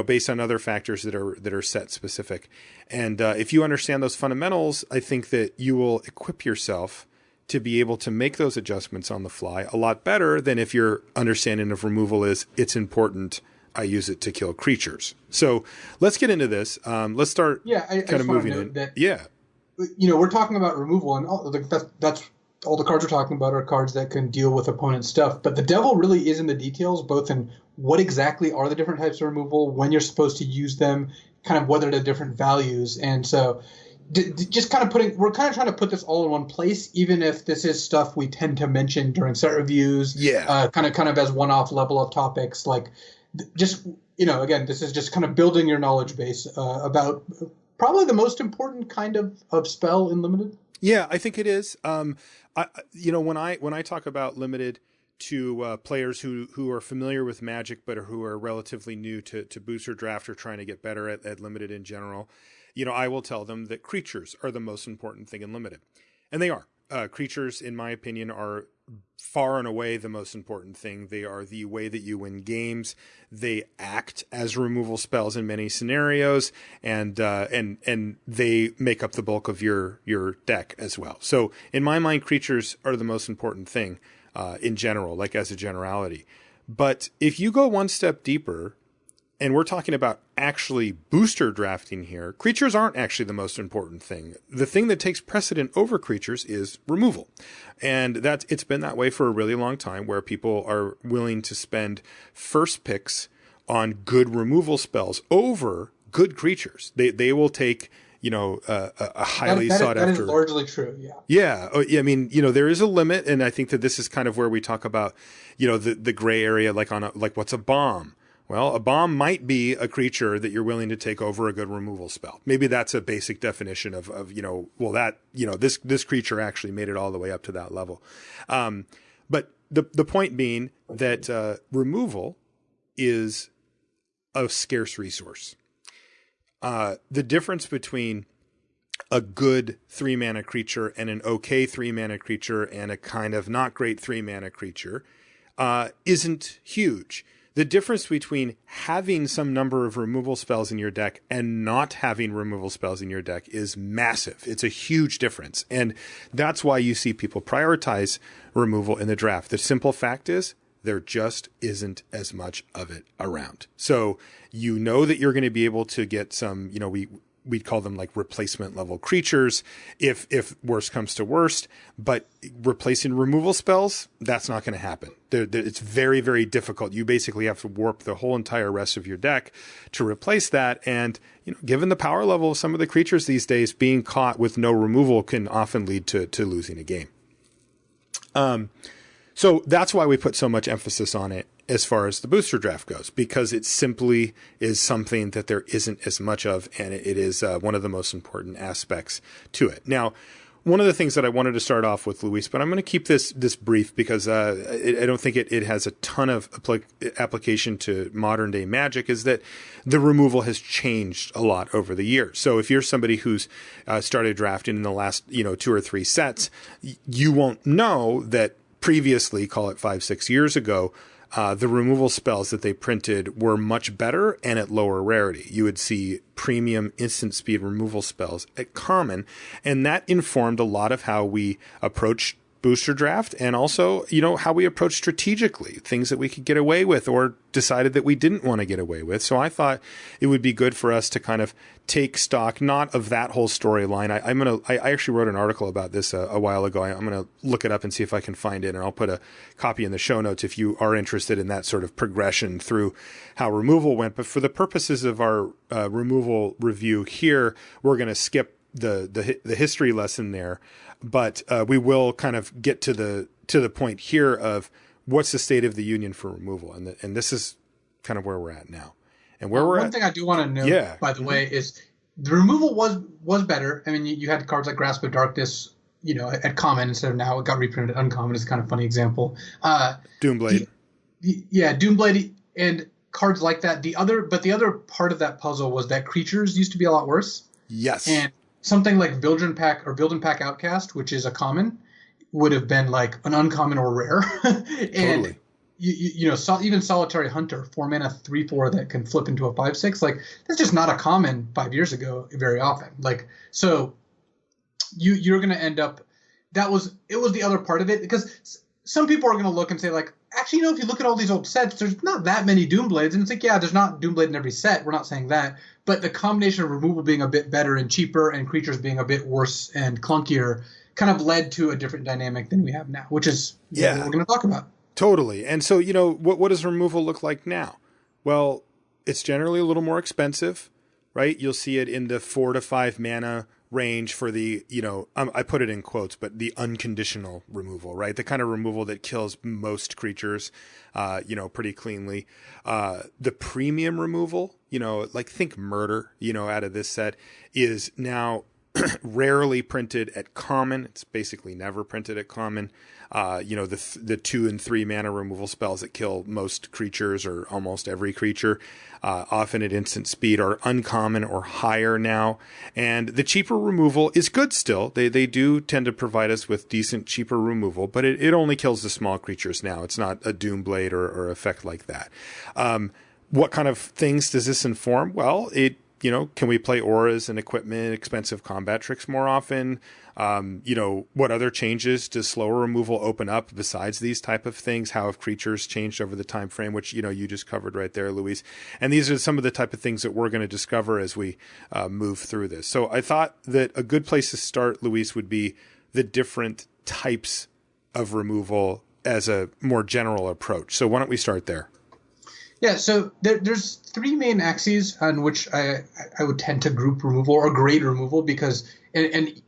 based on other factors that are set specific. And if you understand those fundamentals, I think that you will equip yourself to be able to make those adjustments on the fly a lot better than if your understanding of removal is, it's important, I use it to kill creatures. So let's get into this. Let's start kind of moving in. We're talking about removal, and that's all the cards we're talking about are cards that can deal with opponent stuff. But the devil really is in the details, both in what exactly are the different types of removal, when you're supposed to use them, kind of what are the different values. And so just kind of we're kind of trying to put this all in one place, even if this is stuff we tend to mention during set reviews, kind of as one-off level of topics. Again, this is just kind of building your knowledge base about probably the most important kind of spell in limited. Yeah, I think it is. When I talk about limited to players who are familiar with Magic but who are relatively new to booster draft or trying to get better at limited in general, I will tell them that creatures are the most important thing in limited. And they are. Creatures, in my opinion, are far and away the most important thing. They are the way that you win games. They act as removal spells in many scenarios, and they make up the bulk of your deck as well. So in my mind, creatures are the most important thing in general, like as a generality. But if you go one step deeper, and we're talking about actually booster drafting here, creatures aren't actually the most important thing. The thing that takes precedent over creatures is removal. And it's been that way for a really long time, where people are willing to spend first picks on good removal spells over good creatures. They will take, a highly sought after. That is largely true. Yeah. Yeah. I mean, there is a limit. And I think that this is kind of where we talk about, the gray area, like what's a bomb? Well, a bomb might be a creature that you're willing to take over a good removal spell. Maybe that's a basic definition of this creature actually made it all the way up to that level. But the point being that removal is a scarce resource. The difference between a good 3-mana creature and an okay 3-mana creature and a kind of not great 3-mana creature isn't huge. The difference between having some number of removal spells in your deck and not having removal spells in your deck is massive. It's a huge difference. And that's why you see people prioritize removal in the draft. The simple fact is there just isn't as much of it around. So that you're going to be able to get some, we'd call them like replacement level creatures if worst comes to worst, but replacing removal spells, that's not going to happen. It's very, very difficult. You basically have to warp the whole entire rest of your deck to replace that. And, given the power level of some of the creatures these days, being caught with no removal can often lead to losing a game. So that's why we put so much emphasis on it as far as the booster draft goes, because it simply is something that there isn't as much of, and it is one of the most important aspects to it. Now, one of the things that I wanted to start off with, Luis, but I'm going to keep this brief because I don't think it has a ton of application to modern day Magic, is that the removal has changed a lot over the years. So if you're somebody who's started drafting in the last 2 or 3 sets, you won't know that previously, call it 5-6 years ago, the removal spells that they printed were much better and at lower rarity. You would see premium instant speed removal spells at common, and that informed a lot of how we approach booster draft, and also, how we approach strategically things that we could get away with or decided that we didn't want to get away with. So I thought it would be good for us to kind of take stock, not of that whole storyline. I actually wrote an article about this a while ago. I'm going to look it up and see if I can find it, and I'll put a copy in the show notes if you are interested in that sort of progression through how removal went. But for the purposes of our removal review here, we're going to skip the history lesson there. But we will kind of get to the point here of what's the state of the union for removal, and this is kind of where we're at now, and where we're at. One thing I do want to note, by the way, is the removal was better. I mean, you had cards like Grasp of Darkness, at common instead of now it got reprinted at uncommon. Is kind of a funny example. Doomblade, Doomblade, and cards like that. The other part of that puzzle was that creatures used to be a lot worse. Yes, and something like Build and Pack Outcast, which is a common, would have been like an uncommon or rare. And totally. Even Solitary Hunter, 4-mana 3/4 that can flip into a 5/6, like that's just not a common 5 years ago very often. Like, so you're going to end up, it was the other part of it, because some people are going to look and say like, actually, if you look at all these old sets, there's not that many Doomblades. And it's like, yeah, there's not Doomblade in every set. We're not saying that. But the combination of removal being a bit better and cheaper and creatures being a bit worse and clunkier kind of led to a different dynamic than we have now, which is what we're going to talk about. Totally. And so, what does removal look like now? Well, it's generally a little more expensive, right? You'll see it in the 4 to 5 mana range for the, I put it in quotes, but the unconditional removal, right? The kind of removal that kills most creatures, pretty cleanly. The premium removal, like think murder, out of this set is now rarely printed at common. It's basically never printed at common. The 2 and 3 mana removal spells that kill most creatures or almost every creature, often at instant speed, are uncommon or higher now. And the cheaper removal is good still. They do tend to provide us with decent, cheaper removal, but it only kills the small creatures now. It's not a Doomblade or effect like that. What kind of things does this inform? Well, can we play auras and equipment, expensive combat tricks more often? What other changes does slower removal open up besides these type of things? How have creatures changed over the time frame, which, you just covered right there, Luis. And these are some of the type of things that we're going to discover as we move through this. So I thought that a good place to start, Luis, would be the different types of removal as a more general approach. So why don't we start there? Yeah, so there's 3 main axes on which I would tend to group removal or grade removal, because and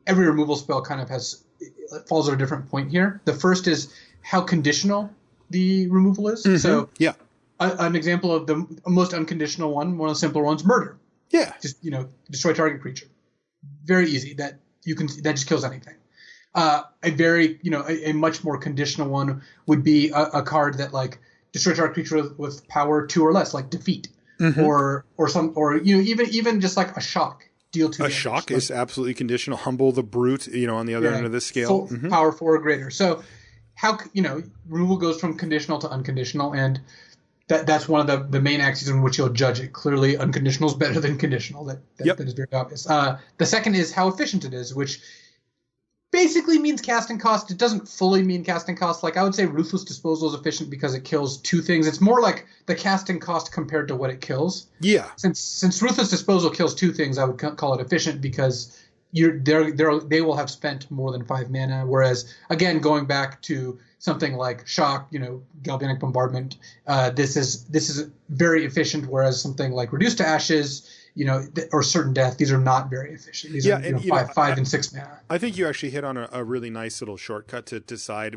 every removal spell kind of falls at a different point here. The first is how conditional the removal is. Mm-hmm. So yeah, an example of the most unconditional one of the simpler ones, murder. Yeah, just destroy target creature. Very easy. That just kills anything. A very a much more conditional one would be a card that destroy target creature with power 2 or less, like defeat, mm-hmm. or even just like a shock. Deal 2 damage. Shock is absolutely conditional. Humble the brute, on the other end of the scale. Mm-hmm. Power 4 or greater. So how removal goes from conditional to unconditional, and that's one of the main axes in which you'll judge it. Clearly, unconditional is better than conditional. That is very obvious. The second is how efficient it is, which basically means casting cost. It doesn't fully mean casting cost. I would say Ruthless Disposal is efficient because it kills 2 things. It's more like the casting cost compared to what it kills. Yeah. Since Ruthless Disposal kills 2 things, I would call it efficient because they will have spent more than 5 mana. Whereas, again, going back to something like Shock, Galvanic Bombardment, this is very efficient. Whereas something like Reduced to Ashes, or Certain Death, these are not very efficient. These are 5 and 6 mana. I think you actually hit on a really nice little shortcut to decide,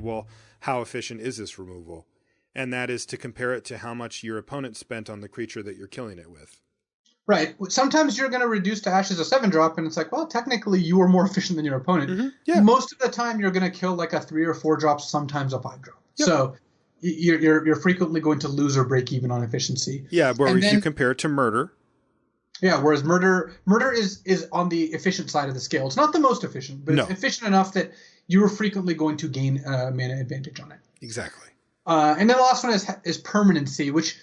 how efficient is this removal? And that is to compare it to how much your opponent spent on the creature that you're killing it with. Right. Sometimes you're going to Reduce to Ashes a 7-drop, and it's technically you are more efficient than your opponent. Mm-hmm. Yeah. Most of the time, you're going to kill a 3 or 4 drop, sometimes a 5-drop. Yep. So you're frequently going to lose or break even on efficiency. Yeah, whereas you compare it to murder. Yeah, whereas murder is on the efficient side of the scale. It's not the most efficient, but it's efficient enough that you are frequently going to gain mana advantage on it. Exactly. And then the last one is permanency, which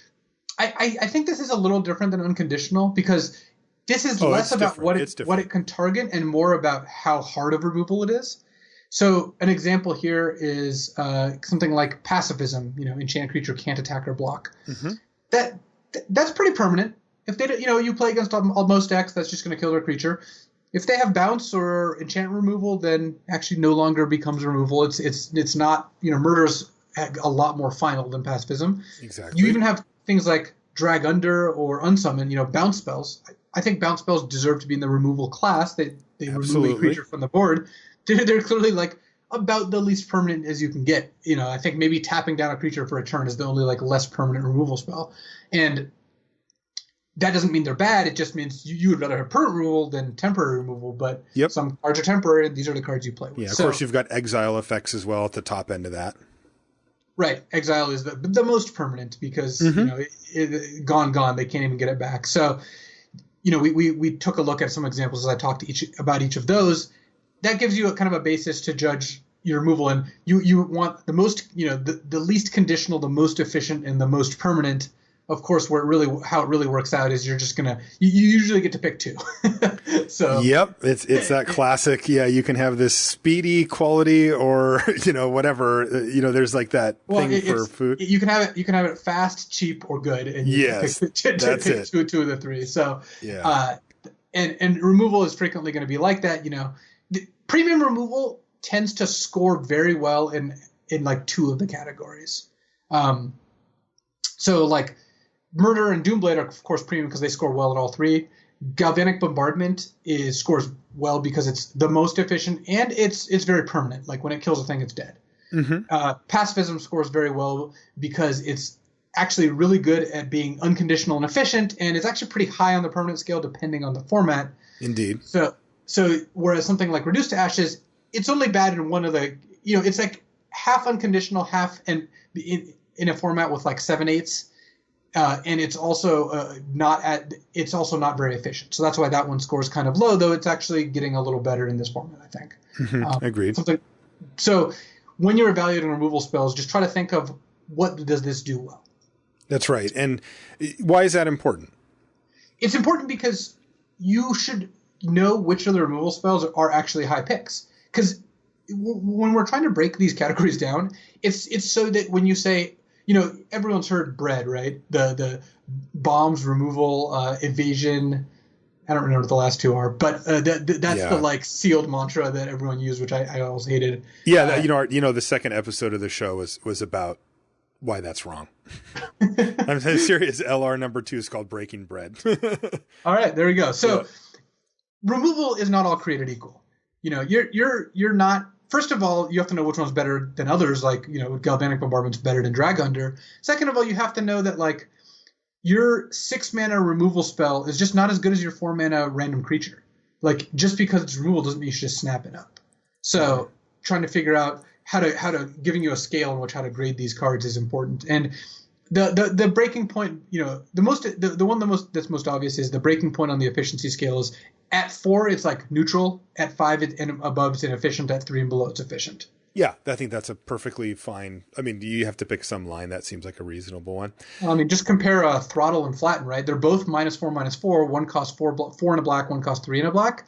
I think this is a little different than unconditional, because this is less about what it can target and more about how hard of removal it is. So an example here is something like pacifism. Enchanted creature can't attack or block. Mm-hmm. That's pretty permanent. If they, you play against most decks, that's just going to kill their creature. If they have bounce or enchant removal, then actually no longer becomes removal. It's not, murder's a lot more final than pacifism. Exactly. You even have things like drag under or unsummon, bounce spells. I think bounce spells deserve to be in the removal class. They remove a creature from the board. They're clearly about the least permanent as you can get. I think maybe tapping down a creature for a turn is the only less permanent removal spell. And that doesn't mean they're bad. It just means you would rather have permanent removal than temporary removal. But some cards are temporary, and these are the cards you play with. Yeah, of course, you've got exile effects as well at the top end of that. Right. Exile is the most permanent because, gone. They can't even get it back. So, we took a look at some examples as I talked about each of those. That gives you a kind of a basis to judge your removal. And you want the most, the least conditional, the most efficient, and the most permanent. Of course, how it really works out is you're just you usually get to pick 2. So yep, it's that classic. Yeah, you can have this speedy quality or whatever. There's that thing for food. You can have it fast, cheap, or good. And yes, that's it. Two of the 3. So yeah, and removal is frequently going to be like that. Premium removal tends to score very well in 2 of the categories. So Murder and Doomblade are, of course, premium because they score well at all 3. Galvanic Bombardment scores well because it's the most efficient and it's very permanent. When it kills a thing, it's dead. Mm-hmm. Pacifism scores very well because it's actually really good at being unconditional and efficient, and it's actually pretty high on the permanent scale depending on the format. Indeed. So whereas something like Reduced to Ashes, it's only bad in one of the, it's like half unconditional, half and in a format with like 7/8, and it's also not very efficient. So that's why that one scores kind of low, though it's actually getting a little better in this format, I think. Agreed. So when you're evaluating removal spells, just try to think of what does this do well. That's right. And why is that important? It's important because you should know which of the removal spells are actually high picks. Because when we're trying to break these categories down, it's so that when you say, everyone's heard bread, right? The bombs, removal, evasion. I don't remember what the last two are, but that's the like sealed mantra that everyone used, which I always hated. Yeah, the second episode of the show was about why that's wrong. I'm serious. LR number 2 is called Breaking Bread. All right, there we go. So removal is not all created equal. You're not. First of all, you have to know which one's better than others. Like, Galvanic Bombardment's better than Drag Under. Second of all, you have to know that like your 6-mana removal spell is just not as good as your 4-mana random creature. Like, just because it's removal doesn't mean you should just snap it up. So trying to figure out how to giving you a scale in which how to grade these cards is important. And the breaking point, the one that's most obvious is the breaking point on the efficiency scale is at 4, it's like neutral. At 5 and above, it's inefficient. At 3 and below, it's efficient. Yeah, I think that's a perfectly fine. I mean, you have to pick some line. That seems like a reasonable one. I mean, just compare Throttle and Flatten, right? They're both -4/-4. One costs 4 in a black, one costs 3 in a black.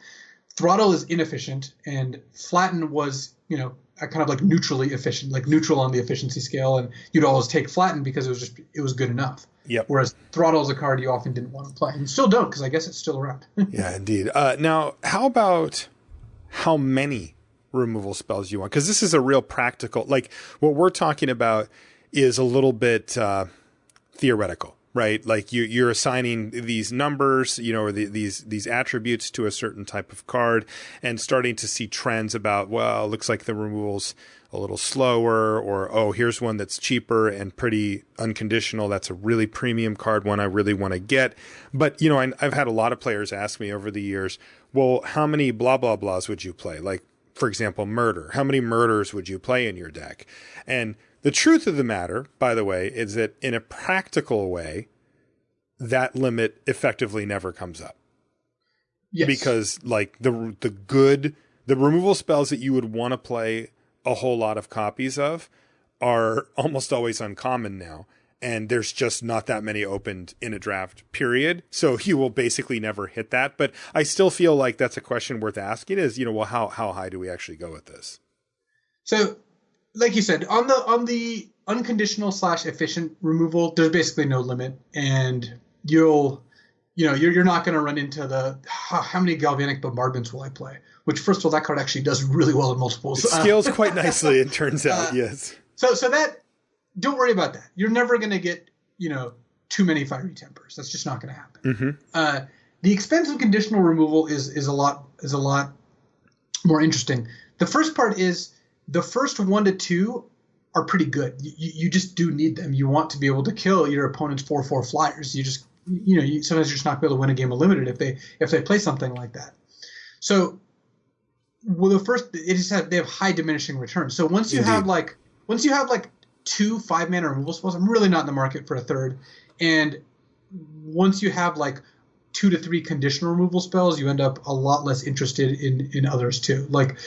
Throttle is inefficient, and Flatten was, kind of like neutrally efficient, like neutral on the efficiency scale, and you'd always take Flatten because it was good enough. Yep. Whereas Throttle is a card you often didn't want to play, and still don't, because I guess it's still around. Yeah, indeed. Now, how about how many removal spells you want? Because this is a real practical, like what we're talking about is a little bit theoretical, right? Like you're assigning these numbers, or these attributes to a certain type of card and starting to see trends about, well, it looks like the removal's a little slower, or, oh, here's one that's cheaper and pretty unconditional. That's a really premium card, one I really want to get. But, I've had a lot of players ask me over the years, well, how many blah, blah, blahs would you play? Like, for example, murder. How many murders would you play in your deck? And the truth of the matter, by the way, is that in a practical way, that limit effectively never comes up. Yes. Because like the removal spells that you would want to play a whole lot of copies of are almost always uncommon now. And there's just not that many opened in a draft period. So you will basically never hit that. But I still feel like that's a question worth asking is, well, how high do we actually go with this? So like you said, on the unconditional / efficient removal, there's basically no limit. And you're not going to run into the, how many Galvanic Bombardments will I play? Which, first of all, that card actually does really well in multiples. It scales quite nicely, it turns out, yes. So that, don't worry about that. You're never going to get, too many Fiery Tempers. That's just not going to happen. Mm-hmm. The expensive conditional removal is a lot more interesting. The first part is the first 1 to 2 are pretty good. You just do need them. You want to be able to kill your opponent's 4/4 flyers. You just sometimes you're just not going to be able to win a game of limited if they play something like that. So the first they have high diminishing returns. So once you have like 2 5-mana removal spells, I'm really not in the market for a third. And once you have like 2 to 3 conditional removal spells, you end up a lot less interested in others too. Like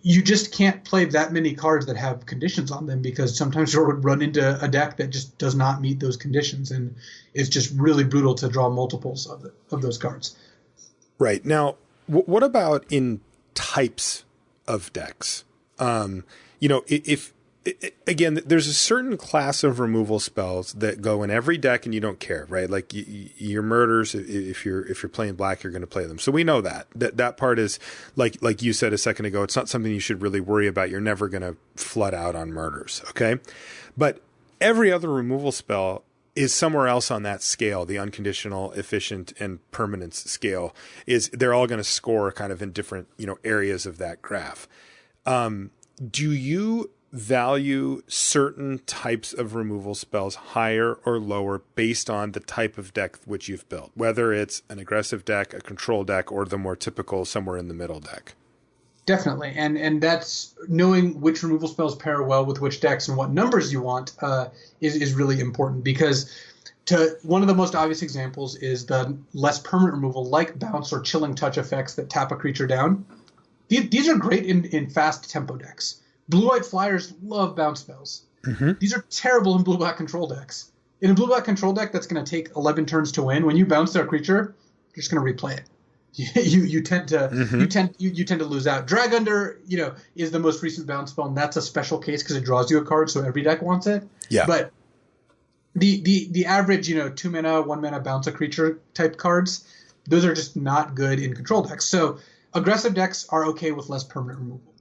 you just can't play that many cards that have conditions on them because sometimes you'll run into a deck that just does not meet those conditions, and it's just really brutal to draw multiples of those cards. Right. Now, what about in types of decks? Again, there's a certain class of removal spells that go in every deck and you don't care, right? Like your murders, if you're playing black, you're going to play them. So we know that part is like you said a second ago, it's not something you should really worry about. You're never going to flood out on murders. Okay. But every other removal spell is somewhere else on that scale. The unconditional, efficient, and permanence scale they're all going to score kind of in different, areas of that graph. Do you value certain types of removal spells higher or lower based on the type of deck which you've built, whether it's an aggressive deck, a control deck, or the more typical somewhere in the middle deck. Definitely, and that's knowing which removal spells pair well with which decks and what numbers you want is really important, because one of the most obvious examples is the less permanent removal, like bounce or chilling touch effects that tap a creature down. These are great in fast tempo decks. Blue-white flyers love bounce spells. Mm-hmm. These are terrible in blue-black control decks. In a blue-black control deck that's going to take 11 turns to win, when you bounce their creature, you're just going to replay it. You tend to lose out. Drag Under, is the most recent bounce spell, and that's a special case because it draws you a card, so every deck wants it. Yeah. But the average, 2 mana, 1 mana bounce a creature type cards, those are just not good in control decks. So aggressive decks are okay with less permanent removal.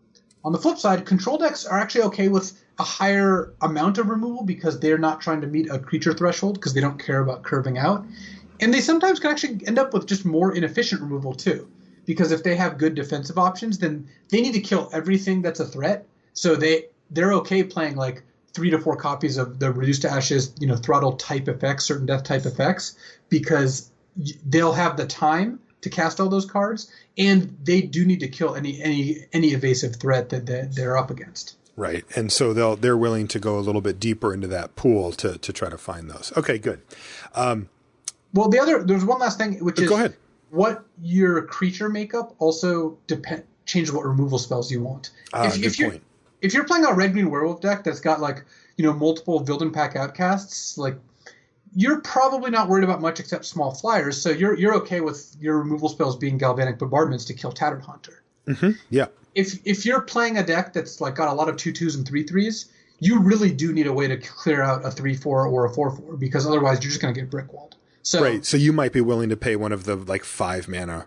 On the flip side, control decks are actually okay with a higher amount of removal because they're not trying to meet a creature threshold because they don't care about curving out. And they sometimes can actually end up with just more inefficient removal too, because if they have good defensive options, then they need to kill everything that's a threat. So they're okay playing like 3 to 4 copies of the Reduce to Ashes, throttle type effects, certain death type effects, because they'll have the time to cast all those cards, and they do need to kill any evasive threat that they're up against. Right, and so they're willing to go a little bit deeper into that pool to try to find those. Okay, good. Well, there's one last thing, which is go ahead. What your creature makeup also changes what removal spells you want. Good point. If you're playing a red-green werewolf deck that's got multiple Vilden Pack outcasts, you're probably not worried about much except small flyers. So you're okay with your removal spells being Galvanic Bombardments to kill Tattered Haunter. Mm-hmm. Yeah. If you're playing a deck that's got a lot of 2/2s and 3/3s, you really do need a way to clear out a 3/4 or a 4/4, because otherwise you're just going to get brickwalled. So, right. So you might be willing to pay one of the 5 mana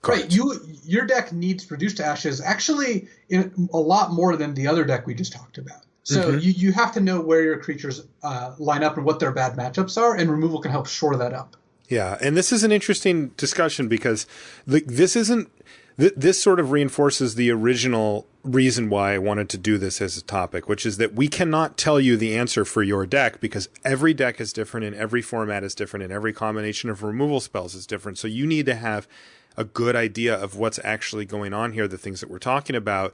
cards. Right. Your deck needs Reduce to Ashes actually in a lot more than the other deck we just talked about. So mm-hmm. you have to know where your creatures line up and what their bad matchups are, and removal can help shore that up. Yeah, and this is an interesting discussion because this sort of reinforces the original reason why I wanted to do this as a topic, which is that we cannot tell you the answer for your deck because every deck is different and every format is different and every combination of removal spells is different. So you need to have a good idea of what's actually going on here, the things that we're talking about,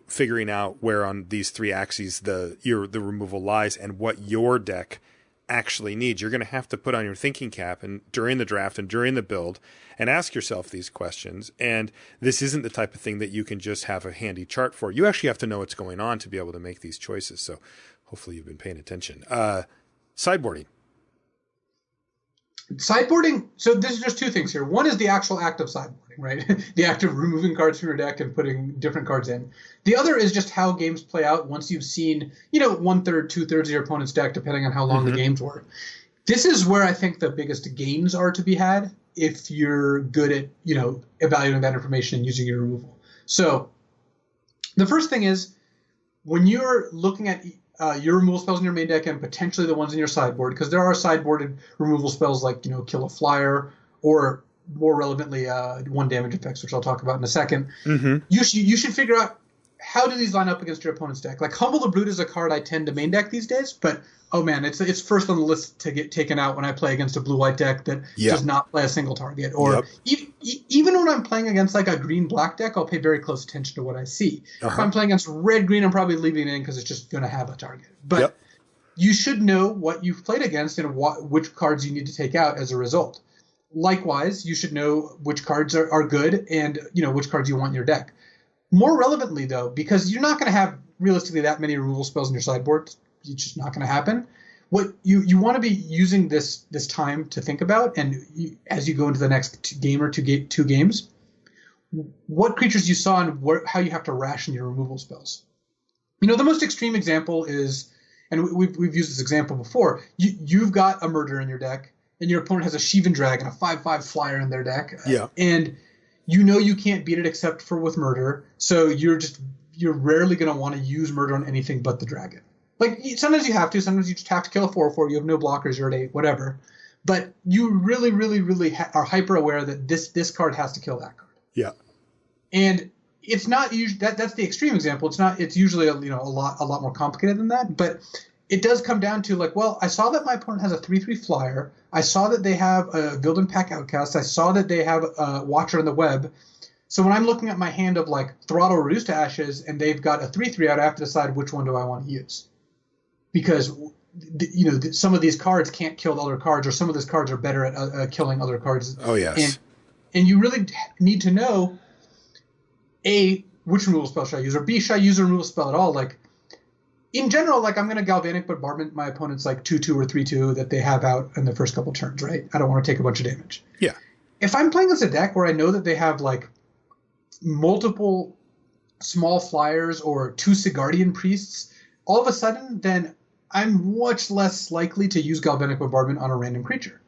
figuring out where on these 3 axes the removal lies and what your deck actually needs. You're going to have to put on your thinking cap and during the draft and during the build and ask yourself these questions. And this isn't the type of thing that you can just have a handy chart for. You actually have to know what's going on to be able to make these choices. So hopefully you've been paying attention. Sideboarding. Sideboarding, so there's just 2 things here. One is the actual act of sideboarding, right? The act of removing cards from your deck and putting different cards in. The other is just how games play out once you've seen, 1/3, 2/3 of your opponent's deck, depending on how long the games were. This is where I think the biggest gains are to be had if you're good at, evaluating that information and using your removal. So the first thing is when you're looking at your removal spells in your main deck and potentially the ones in your sideboard, because there are sideboarded removal spells like, kill a flyer, or more relevantly, 1 damage effects, which I'll talk about in a second. Mm-hmm. You should figure out, how do these line up against your opponent's deck? Humble the Brute is a card I tend to main deck these days, but oh man, it's first on the list to get taken out when I play against a blue-white deck that does not play a single target. Or even when I'm playing against a green-black deck, I'll pay very close attention to what I see. If I'm playing against red-green, I'm probably leaving it in because it's just going to have a target. But you should know what you've played against and which cards you need to take out as a result. Likewise, you should know which cards are good and which cards you want in your deck. More relevantly, though, because you're not going to have realistically that many removal spells in your sideboard, it's just not going to happen. What you want to be using this time to think about, and as you go into the next game or two games, what creatures you saw and how you have to ration your removal spells. The most extreme example is, and we've used this example before, you've got a murder in your deck, and your opponent has a Sheevan Dragon, a 5/5 flyer in their deck, and you can't beat it except for with murder, so you're rarely going to want to use murder on anything but the dragon. Sometimes you have to, sometimes you just have to kill a 4/4, you have no blockers, you're at 8, whatever. But you really, really, really are hyper aware that this card has to kill that card. Yeah. And it's not usually that's the extreme example. It's not. It's usually a lot more complicated than that. But it does come down to like, well, I saw that my opponent has a 3/3 flyer. I saw that they have a Gildan Pack Outcast. I saw that they have a Watcher on the Web. So when I'm looking at my hand of like Throttle Reduced to Ashes and they've got a 3/3 out, I have to decide which one do I want to use, because some of these cards can't kill other cards, or some of these cards are better at killing other cards. Oh yes. And you really need to know, A, which removal spell should I use, or B, should I use a removal spell at all? Like, in general, like, I'm going to Galvanic Bombardment my opponent's like 2/2 or 3/2 that they have out in the first couple turns, right? I don't want to take a bunch of damage. Yeah. If I'm playing as a deck where I know that they have like multiple small flyers or 2 Sigardian Priests, all of a sudden, then I'm much less likely to use Galvanic Bombardment on a random creature,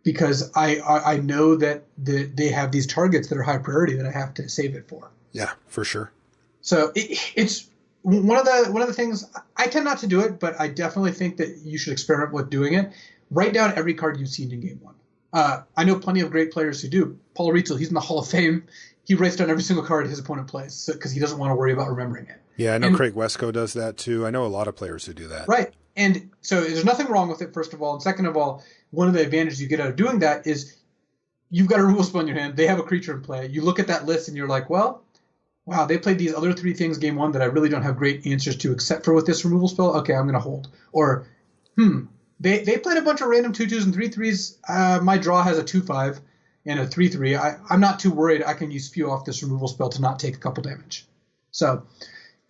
because I know that they have these targets that are high priority that I have to save it for. Yeah, for sure. So it's one of the things. I tend not to do it, but I definitely think that you should experiment with doing it. Write down every card you've seen in game one. I know plenty of great players who do. Paul Rietzel, he's in the Hall of Fame. He writes down every single card his opponent plays because he doesn't want to worry about remembering it. Yeah, I know Craig Wesco does that too. I know a lot of players who do that. Right. And so there's nothing wrong with it, first of all. And second of all, one of the advantages you get out of doing that is you've got a removal spell in your hand. They have a creature in play. You look at that list and you're like, well, wow, they played these other 3 things game one that I really don't have great answers to except for with this removal spell. Okay, I'm going to hold. Or, they played a bunch of random 2/2s and 3/3s. My draw has a 2/5 and a 3/3. I'm not too worried. I can use Spew off this removal spell to not take a couple damage. So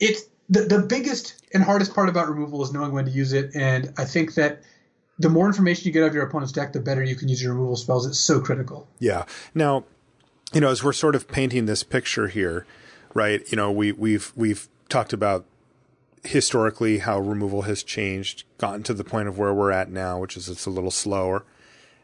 it's the biggest and hardest part about removal is knowing when to use it. And I think that the more information you get out of your opponent's deck, the better you can use your removal spells. It's so critical. Yeah. Now, as we're sort of painting this picture here, right? We've talked about historically how removal has changed, gotten to the point of where we're at now, which is it's a little slower.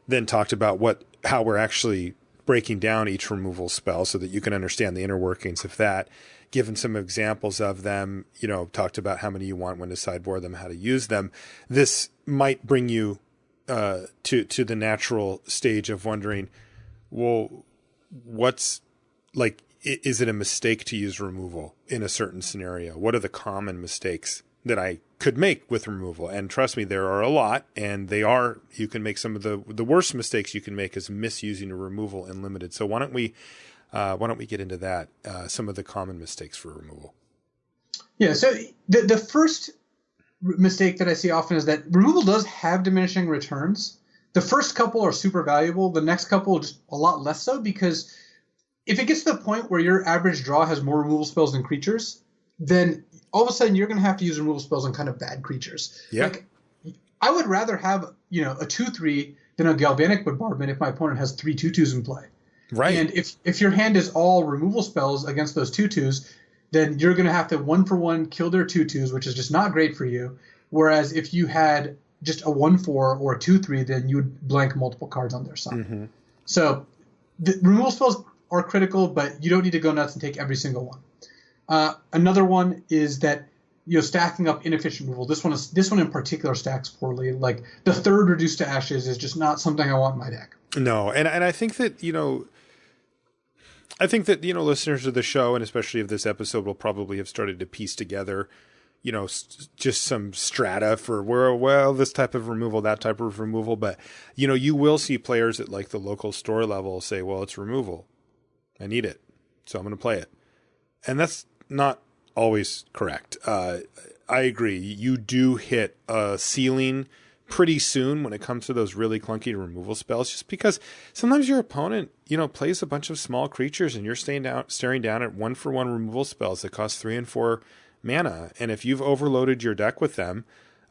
Then talked about how we're actually breaking down each removal spell so that you can understand the inner workings of that. Given some examples of them, talked about how many you want, when to sideboard them, how to use them. This might bring you to the natural stage of wondering, well, what's like, is it a mistake to use removal in a certain scenario? What are the common mistakes that I could make with removal? And trust me, there are a lot, and you can make some of the worst mistakes you can make is misusing a removal in limited. So why don't we get into that? Some of the common mistakes for removal. Yeah. So the first mistake that I see often is that removal does have diminishing returns. The first couple are super valuable. The next couple just a lot less so, because if it gets to the point where your average draw has more removal spells than creatures, then all of a sudden you're going to have to use removal spells on kind of bad creatures. Yeah. Like, I would rather have, a 2/3 than a Galvanic Bombardment if my opponent has 3 2/2s in play. Right. And if your hand is all removal spells against those 2/2s, then you're going to have to 1-for-1 kill their 2/2s, which is just not great for you. Whereas if you had just a 1/4 or a 2/3, then you would blank multiple cards on their side. Mm-hmm. So the removal spells are critical, but you don't need to go nuts and take every single one. Another one is that stacking up inefficient removal. This one in particular stacks poorly. Like the 3rd Reduced to Ashes is just not something I want in my deck. No, and I think that listeners of the show, and especially of this episode, will probably have started to piece together, just some strata for this type of removal, that type of removal. But you will see players at like the local store level say, well, it's removal. I need it, so I'm going to play it. And that's not always correct. I agree. You do hit a ceiling pretty soon when it comes to those really clunky removal spells, just because sometimes your opponent, plays a bunch of small creatures and you're staring down at 1-for-1 removal spells that cost 3 and 4 mana. And if you've overloaded your deck with them,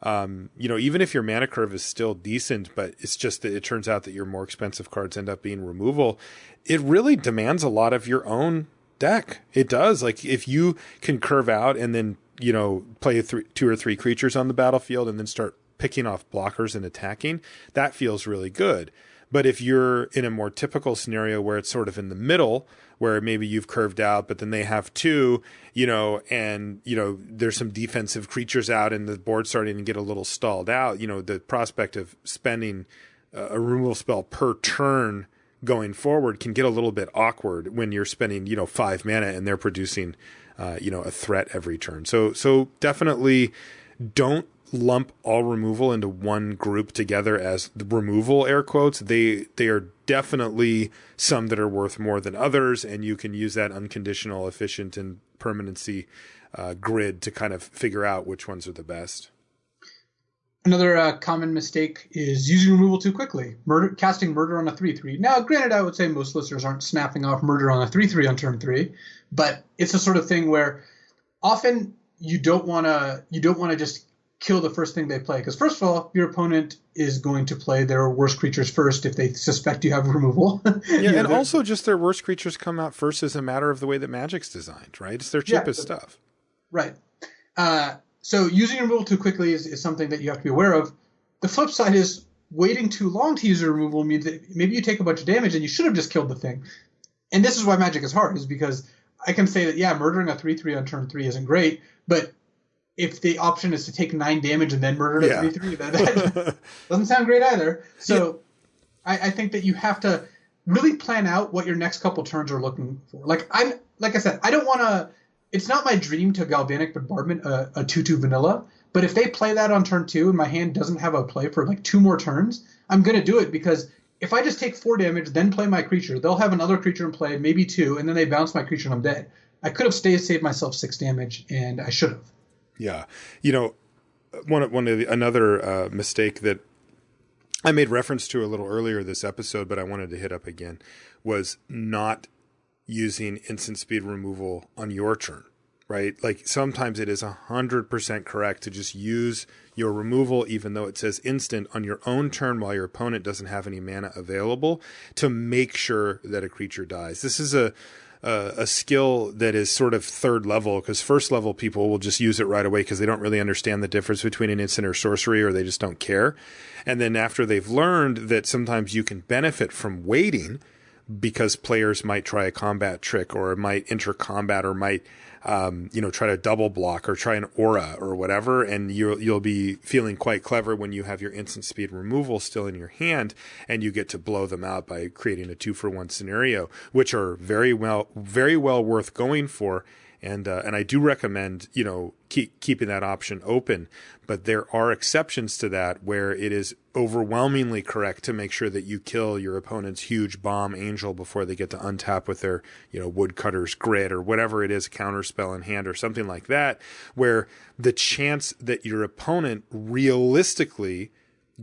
even if your mana curve is still decent, but it's just that it turns out that your more expensive cards end up being removal, it really demands a lot of your own deck. It does. Like if you can curve out and then, play 2 or 3 creatures on the battlefield and then start picking off blockers and attacking, that feels really good. But if you're in a more typical scenario where it's sort of in the middle, where maybe you've curved out, but then they have 2, and, there's some defensive creatures out and the board's starting to get a little stalled out, the prospect of spending a removal spell per turn going forward can get a little bit awkward when you're spending, 5 mana and they're producing, a threat every turn. So definitely don't lump all removal into one group together as the removal, air quotes. They are definitely some that are worth more than others, and you can use that unconditional, efficient, and permanency grid to kind of figure out which ones are the best. Another common mistake is using removal too quickly. Casting Murder on a 3/3. Now, granted, I would say most listeners aren't snapping off Murder on a 3/3 on turn 3, but it's the sort of thing where often you don't want to just kill the first thing they play, because first of all, your opponent is going to play their worst creatures first if they suspect you have removal. And also just their worst creatures come out first as a matter of the way that Magic's designed, right? It's their cheapest stuff. Right. So using removal too quickly is something that you have to be aware of. The flip side is waiting too long to use your removal means that maybe you take a bunch of damage and you should have just killed the thing. And this is why Magic is hard, is because I can say that, murdering a 3/3 on turn 3 isn't great, but if the option is to take 9 damage and then murder a 3/3, that doesn't sound great either. So I think that you have to really plan out what your next couple turns are looking for. Like I said, I don't want to. It's not my dream to Galvanic Bombardment a 2/2 vanilla, but if they play that on turn 2 and my hand doesn't have a play for like 2 more turns, I'm going to do it, because if I just take 4 damage, then play my creature, they'll have another creature in play, maybe 2, and then they bounce my creature and I'm dead. I could have saved myself 6 damage, and I should have. Yeah. Another mistake that I made reference to a little earlier this episode, but I wanted to hit up again, was not using instant speed removal on your turn, right? Like sometimes it is 100% correct to just use your removal, even though it says instant, on your own turn while your opponent doesn't have any mana available, to make sure that a creature dies. This is a skill that is sort of third level, because first level people will just use it right away because they don't really understand the difference between an instant or sorcery, or they just don't care. And then after they've learned that sometimes you can benefit from waiting, because players might try a combat trick or might enter combat or might try to double block or try an aura or whatever, and you'll be feeling quite clever when you have your instant speed removal still in your hand and you get to blow them out by creating a 2-for-1 scenario, which are very well worth going for. And I do recommend, keeping that option open, but there are exceptions to that where it is overwhelmingly correct to make sure that you kill your opponent's huge bomb angel before they get to untap with their, woodcutter's grit or whatever it is, counter spell in hand or something like that, where the chance that your opponent realistically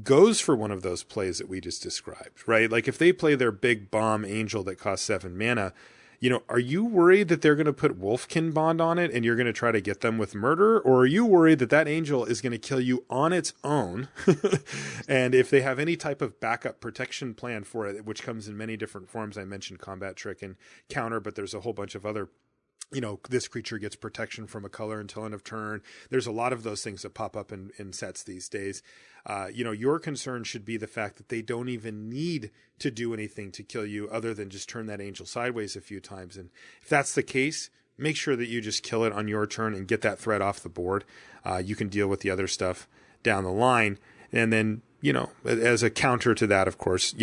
goes for one of those plays that we just described, right? Like if they play their big bomb angel that costs 7 mana, are you worried that they're going to put Wolfkin Bond on it and you're going to try to get them with murder? Or are you worried that angel is going to kill you on its own? And if they have any type of backup protection plan for it, which comes in many different forms, I mentioned combat trick and counter, but there's a whole bunch of other, this creature gets protection from a color until end of turn. There's a lot of those things that pop up in sets these days. Your concern should be the fact that they don't even need to do anything to kill you other than just turn that angel sideways a few times. And if that's the case, make sure that you just kill it on your turn and get that threat off the board. You can deal with the other stuff down the line. And then, as a counter to that, of course,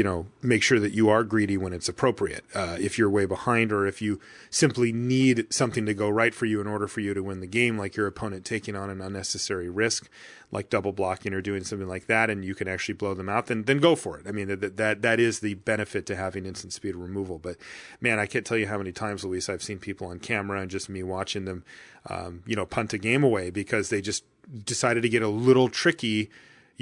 make sure that you are greedy when it's appropriate. If you're way behind, or if you simply need something to go right for you in order for you to win the game, like your opponent taking on an unnecessary risk, like double blocking or doing something like that, and you can actually blow them out, then go for it. I mean, that is the benefit to having instant speed removal. But man, I can't tell you how many times, Luis, I've seen people on camera and just me watching them, punt a game away because they just decided to get a little tricky,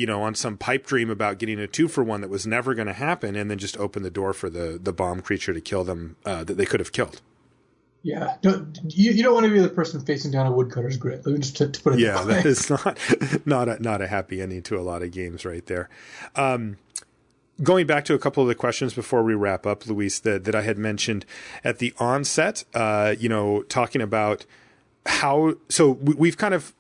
on some pipe dream about getting a 2-for-1 that was never going to happen, and then just open the door for the bomb creature to kill them that they could have killed. Yeah, you don't want to be the person facing down a woodcutter's grit. Let me just to put it. Yeah, that is not a happy ending to a lot of games right there. Going back to a couple of the questions before we wrap up, Luis, that I had mentioned at the onset, talking about how. So we've kind of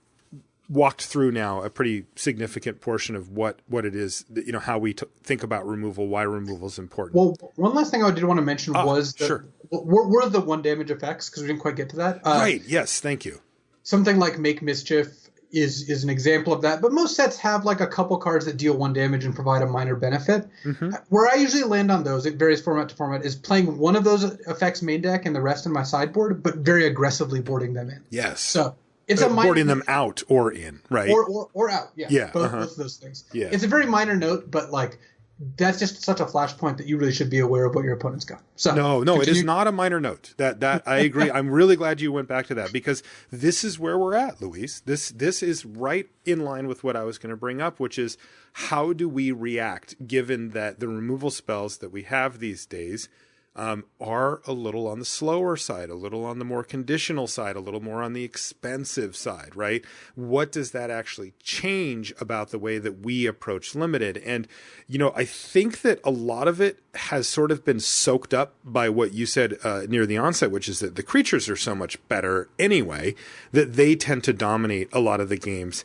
walked through now a pretty significant portion of what it is, how we think about removal, why removal is important. Well, one last thing I did want to mention was that sure. Were the 1 damage effects, because we didn't quite get to that. Right. Yes. Thank you. Something like Make Mischief is an example of that. But most sets have like a couple cards that deal 1 damage and provide a minor benefit. Where I usually land on those, it varies format to format, is playing one of those effects main deck and the rest in my sideboard, but very aggressively boarding them in. Yes. So it's a minor boarding them out or in, right? Or out. Yeah. Yeah. Both of those things. Yeah. It's a very minor note, but like that's just such a flashpoint that you really should be aware of what your opponent's got. So no, it is not a minor note. That I agree. I'm really glad you went back to that, because this is where we're at, Luis. This is right in line with what I was going to bring up, which is how do we react given that the removal spells that we have these days are a little on the slower side, a little on the more conditional side, a little more on the expensive side, right? What does that actually change about the way that we approach limited? And, I think that a lot of it has sort of been soaked up by what you said near the onset, which is that the creatures are so much better anyway, that they tend to dominate a lot of the games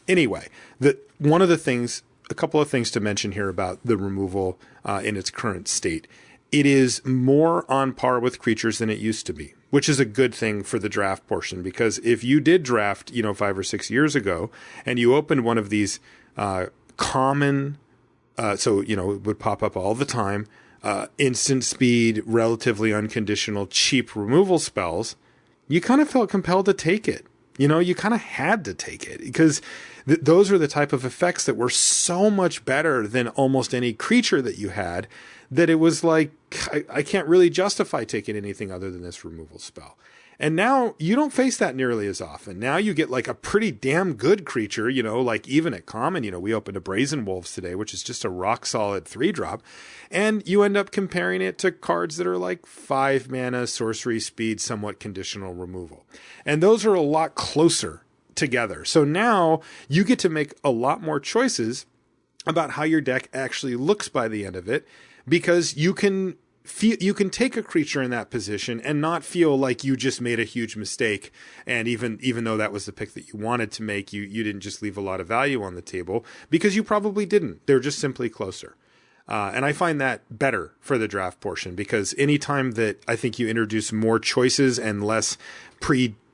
anyway. That one of the things, a couple of things to mention here about the removal in its current state. It is more on par with creatures than it used to be, which is a good thing for the draft portion, because if you did draft, 5 or 6 years ago and you opened one of these common, it would pop up all the time, instant speed, relatively unconditional, cheap removal spells, you kind of felt compelled to take it. You kind of had to take it because those are the type of effects that were so much better than almost any creature that you had, that it was like, I can't really justify taking anything other than this removal spell. And now you don't face that nearly as often. Now you get like a pretty damn good creature, like even at common, we opened a Brazen Wolves today, which is just a rock solid 3-drop. And you end up comparing it to cards that are like 5 mana, sorcery speed, somewhat conditional removal. And those are a lot closer together. So now you get to make a lot more choices about how your deck actually looks by the end of it, because you can take a creature in that position and not feel like you just made a huge mistake. And even though that was the pick that you wanted to make, you didn't just leave a lot of value on the table, because you probably didn't. They're just simply closer. And I find that better for the draft portion, because anytime that I think you introduce more choices and less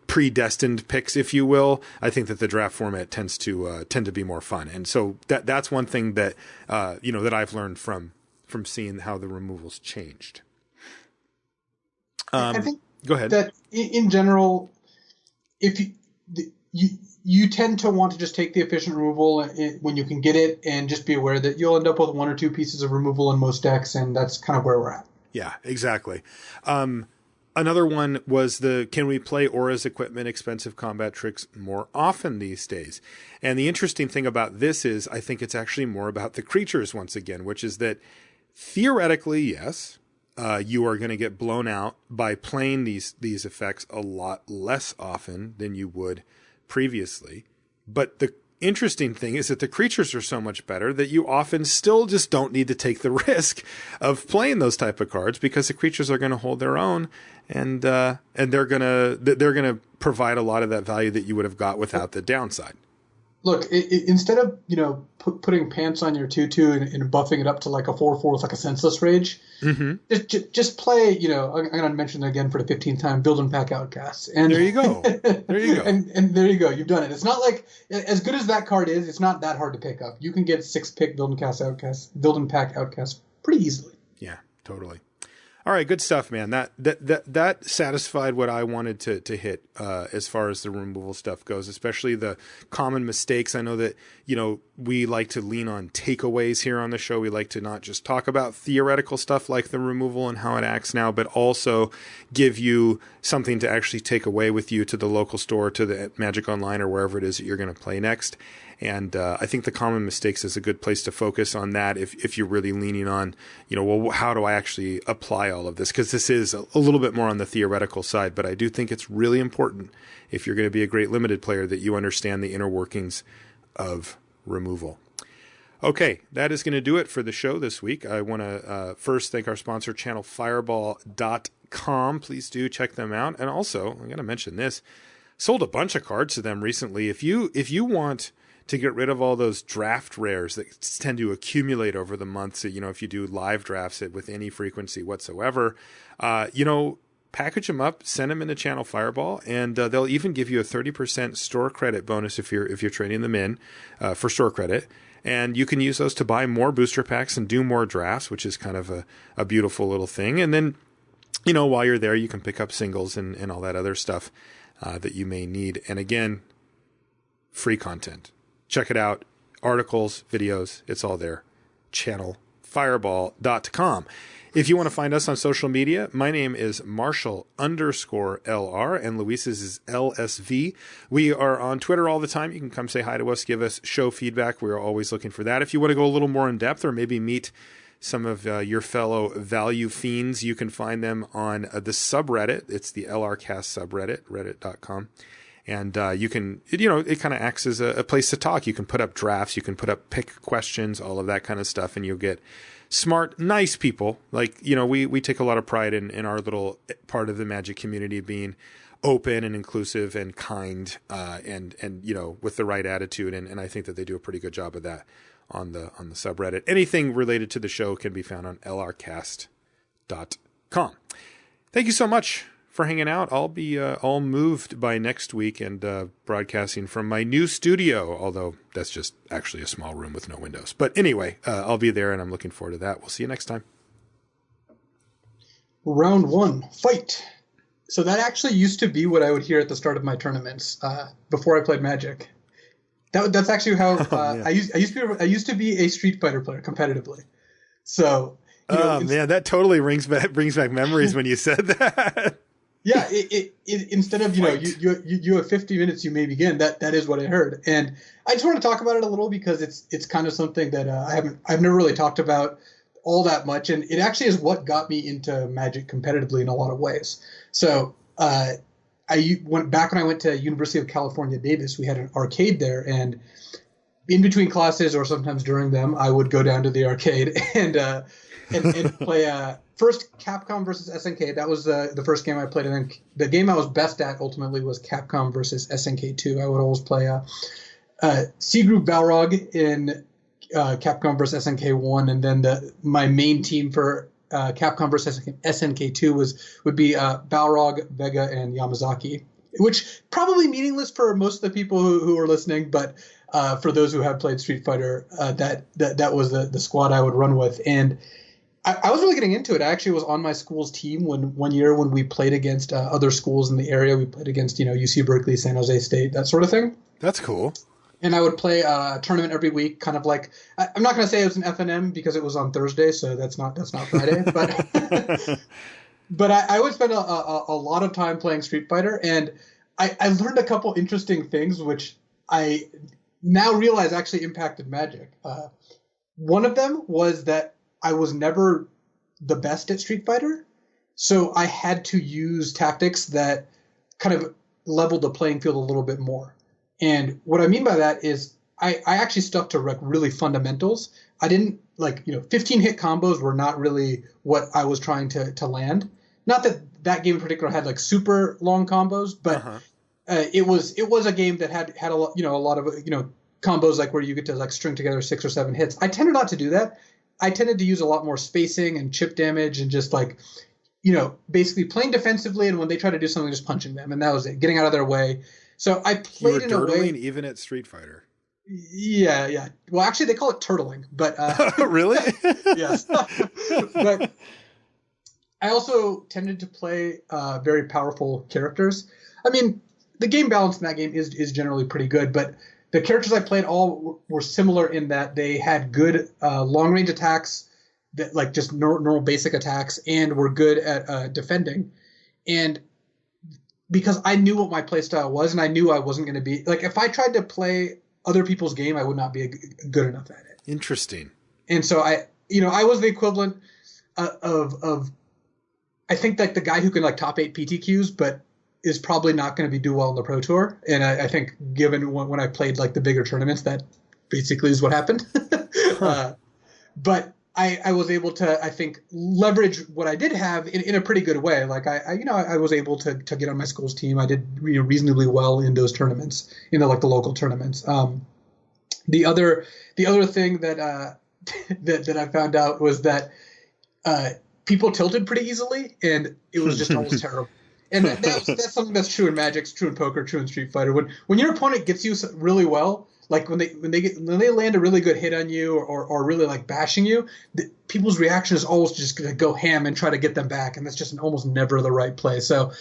predestined picks, if you will, I think that the draft format tend to be more fun. And so that's one thing that that I've learned from seeing how the removals changed. I think go ahead. That in general, if you tend to want to just take the efficient removal when you can get it, and just be aware that you'll end up with 1 or 2 pieces of removal in most decks, and that's kind of where we're at. Yeah, exactly. Another one was can we play Aura's equipment, expensive combat tricks more often these days? And the interesting thing about this is I think it's actually more about the creatures once again, which is that theoretically, yes, you are going to get blown out by playing these effects a lot less often than you would previously. But the interesting thing is that the creatures are so much better that you often still just don't need to take the risk of playing those type of cards, because the creatures are going to hold their own, and they're gonna provide a lot of that value that you would have got without the downside. Look, instead of putting pants on your 2/2 and buffing it up to like a 4/4 with like a senseless rage, just play. I'm going to mention it again for the 15th time. Build and pack Outcasts, and there you go. There you go. And there you go. You've done it. It's not like, as good as that card is, it's not that hard to pick up. You can get 6-pick Build and pack Outcasts pretty easily. Yeah, totally. All right, good stuff, man. That satisfied what I wanted to hit as far as the removal stuff goes, especially the common mistakes. I know that, we like to lean on takeaways here on the show. We like to not just talk about theoretical stuff like the removal and how it acts now, but also give you something to actually take away with you to the local store, to the Magic Online, or wherever it is that you're going to play next. And I think the common mistakes is a good place to focus on that if you're really leaning on, how do I actually apply all of this? Because this is a little bit more on the theoretical side, but I do think it's really important, if you're going to be a great limited player, that you understand the inner workings of removal. Okay, that is going to do it for the show this week. I want to first thank our sponsor, channelfireball.com. Please do check them out. And also, I'm going to mention this, sold a bunch of cards to them recently. If you want to get rid of all those draft rares that tend to accumulate over the months, if you do live drafts with any frequency whatsoever, package them up, send them into Channel Fireball, and they'll even give you a 30% store credit bonus if you're trading them in for store credit. And you can use those to buy more booster packs and do more drafts, which is kind of a beautiful little thing. And then, while you're there, you can pick up singles and all that other stuff that you may need. And again, free content. Check it out. Articles, videos, it's all there. channelfireball.com. If you want to find us on social media, my name is Marshall_LR and Luis's is LSV. We are on Twitter all the time. You can come say hi to us, give us show feedback. We're always looking for that. If you want to go a little more in depth or maybe meet some of your fellow value fiends, you can find them on the subreddit. It's the LRcast subreddit, reddit.com. And you can, it kind of acts as a place to talk. You can put up drafts, you can put up pick questions, all of that kind of stuff, and you'll get smart, nice people. Like, we take a lot of pride in our little part of the Magic community being open and inclusive and kind, and with the right attitude. And I think that they do a pretty good job of that on the subreddit. Anything related to the show can be found on lrcast.com. Thank you so much for hanging out. I'll be all moved by next week and broadcasting from my new studio, although that's just actually a small room with no windows. But anyway, I'll be there and I'm looking forward to that. We'll see you next time. Round 1, fight. So that actually used to be what I would hear at the start of my tournaments before I played Magic. That's actually how I used to be a Street Fighter player competitively. So man, that totally brings back memories when you said that. Yeah, it instead of you have 50 minutes you may begin. That is what I heard, and I just want to talk about it a little because it's kind of something that I've never really talked about all that much, and it actually is what got me into Magic competitively in a lot of ways. So I went back when I went to University of California, Davis. We had an arcade there, and in between classes or sometimes during them, I would go down to the arcade and play. First, Capcom versus SNK. That was the first game I played. And then the game I was best at ultimately was Capcom versus SNK 2. I would always play C Group Balrog in Capcom versus SNK 1. And then my main team for Capcom versus SNK 2 would be Balrog, Vega, and Yamazaki, which probably meaningless for most of the people who are listening. But for those who have played Street Fighter, that was the squad I would run with. And I was really getting into it. I actually was on my school's team one year when we played against other schools in the area. We played against, UC Berkeley, San Jose State, that sort of thing. That's cool. And I would play a tournament every week, kind of like – I'm not going to say it was an FNM because it was on Thursday, so that's not Friday. But but I would spend a lot of time playing Street Fighter, and I learned a couple interesting things which I now realize actually impacted Magic. One of them was that I was never the best at Street Fighter, so I had to use tactics that kind of leveled the playing field a little bit more. And what I mean by that is I actually stuck to really fundamentals. I didn't 15 hit combos were not really what I was trying to land. Not that game in particular had super long combos, but it was a game that had a lot of combos where you get to string together 6 or 7 hits. I tended not to do that. I tended to use a lot more spacing and chip damage and just basically playing defensively. And when they try to do something, just punching them. And that was it, getting out of their way. So I played in a way. Even at Street Fighter. Yeah. Well, actually, they call it turtling. But really? Yes. But I also tended to play very powerful characters. I mean, the game balance in that game is generally pretty good, but the characters I played all were similar in that they had good long-range attacks, that just normal basic attacks, and were good at defending. And because I knew what my playstyle was, and I knew I wasn't going to be if I tried to play other people's game, I would not be good enough at it. Interesting. And so I was the equivalent of I think the guy who can top 8 PTQs, but is probably not going to do well in the Pro Tour. And I think given when I played the bigger tournaments, that basically is what happened. But I was able to, I think, leverage what I did have in a pretty good way. I was able to get on my school's team. I did reasonably well in those tournaments, the local tournaments. The other thing that that I found out was that people tilted pretty easily, and it was just always terrible. And that's something that's true in Magic, it's true in poker, true in Street Fighter. When your opponent gets you really well, like when they land a really good hit on you or really like bashing you, people's reaction is always just going to go ham and try to get them back, and that's just almost never the right play. So,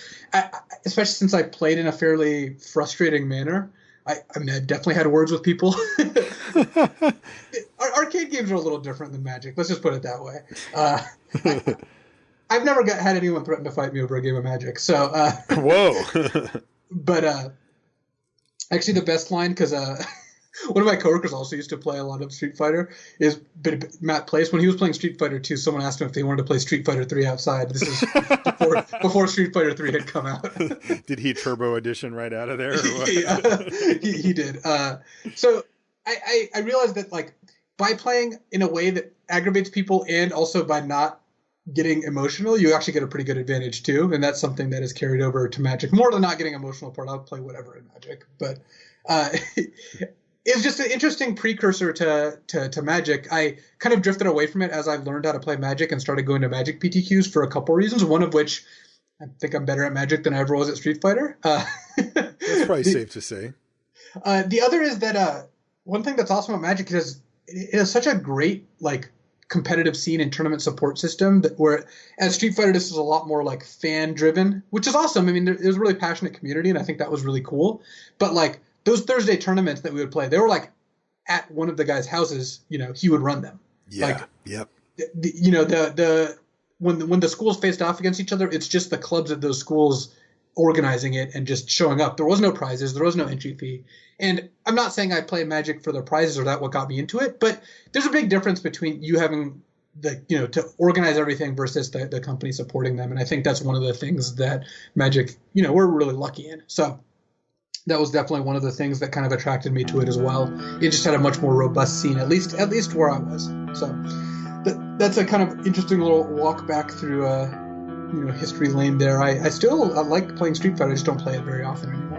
especially since I played in a fairly frustrating manner, I mean, I definitely had words with people. Arcade games are a little different than Magic. Let's just put it that way. I've never had anyone threaten to fight me over a game of Magic. So, whoa. But actually, the best line, because one of my coworkers also used to play a lot of Street Fighter, is Matt Place. When he was playing Street Fighter 2, someone asked him if they wanted to play Street Fighter 3 outside. This is before Street Fighter 3 had come out. Did he Turbo Edition right out of there? Or what? He did. So I realized that, like, by playing in a way that aggravates people and also by not getting emotional, you actually get a pretty good advantage too, and that's something that is carried over to Magic. More than not getting emotional part, I'll play whatever in Magic, but it's just an interesting precursor to Magic. I kind of drifted away from it as I learned how to play Magic and started going to Magic PTQs for a couple reasons, one of which I think I'm better at Magic than I ever was at Street Fighter. That's probably safe to say. The other is that one thing that's awesome about Magic is it has such a great, like, competitive scene and tournament support system that where as Street Fighter this is a lot more like fan driven, which is awesome. I mean, there's a really passionate community, and I think that was really cool. But like those Thursday tournaments that we would play, they were like at one of the guys' houses. You know, he would run them. Yeah. Like, yep. You know, when the schools faced off against each other, it's just the clubs at those schools organizing it and just showing up. There was no prizes. There was no entry fee. And I'm not saying I play Magic for the prizes or that what got me into it, but there's a big difference between you having to organize everything versus the company supporting them. And I think that's one of the things that Magic, we're really lucky in. So that was definitely one of the things that kind of attracted me to it as well. It just had a much more robust scene, at least where I was. So that's a kind of interesting little walk back through history lane there. I still like playing Street Fighter. I just don't play it very often anymore.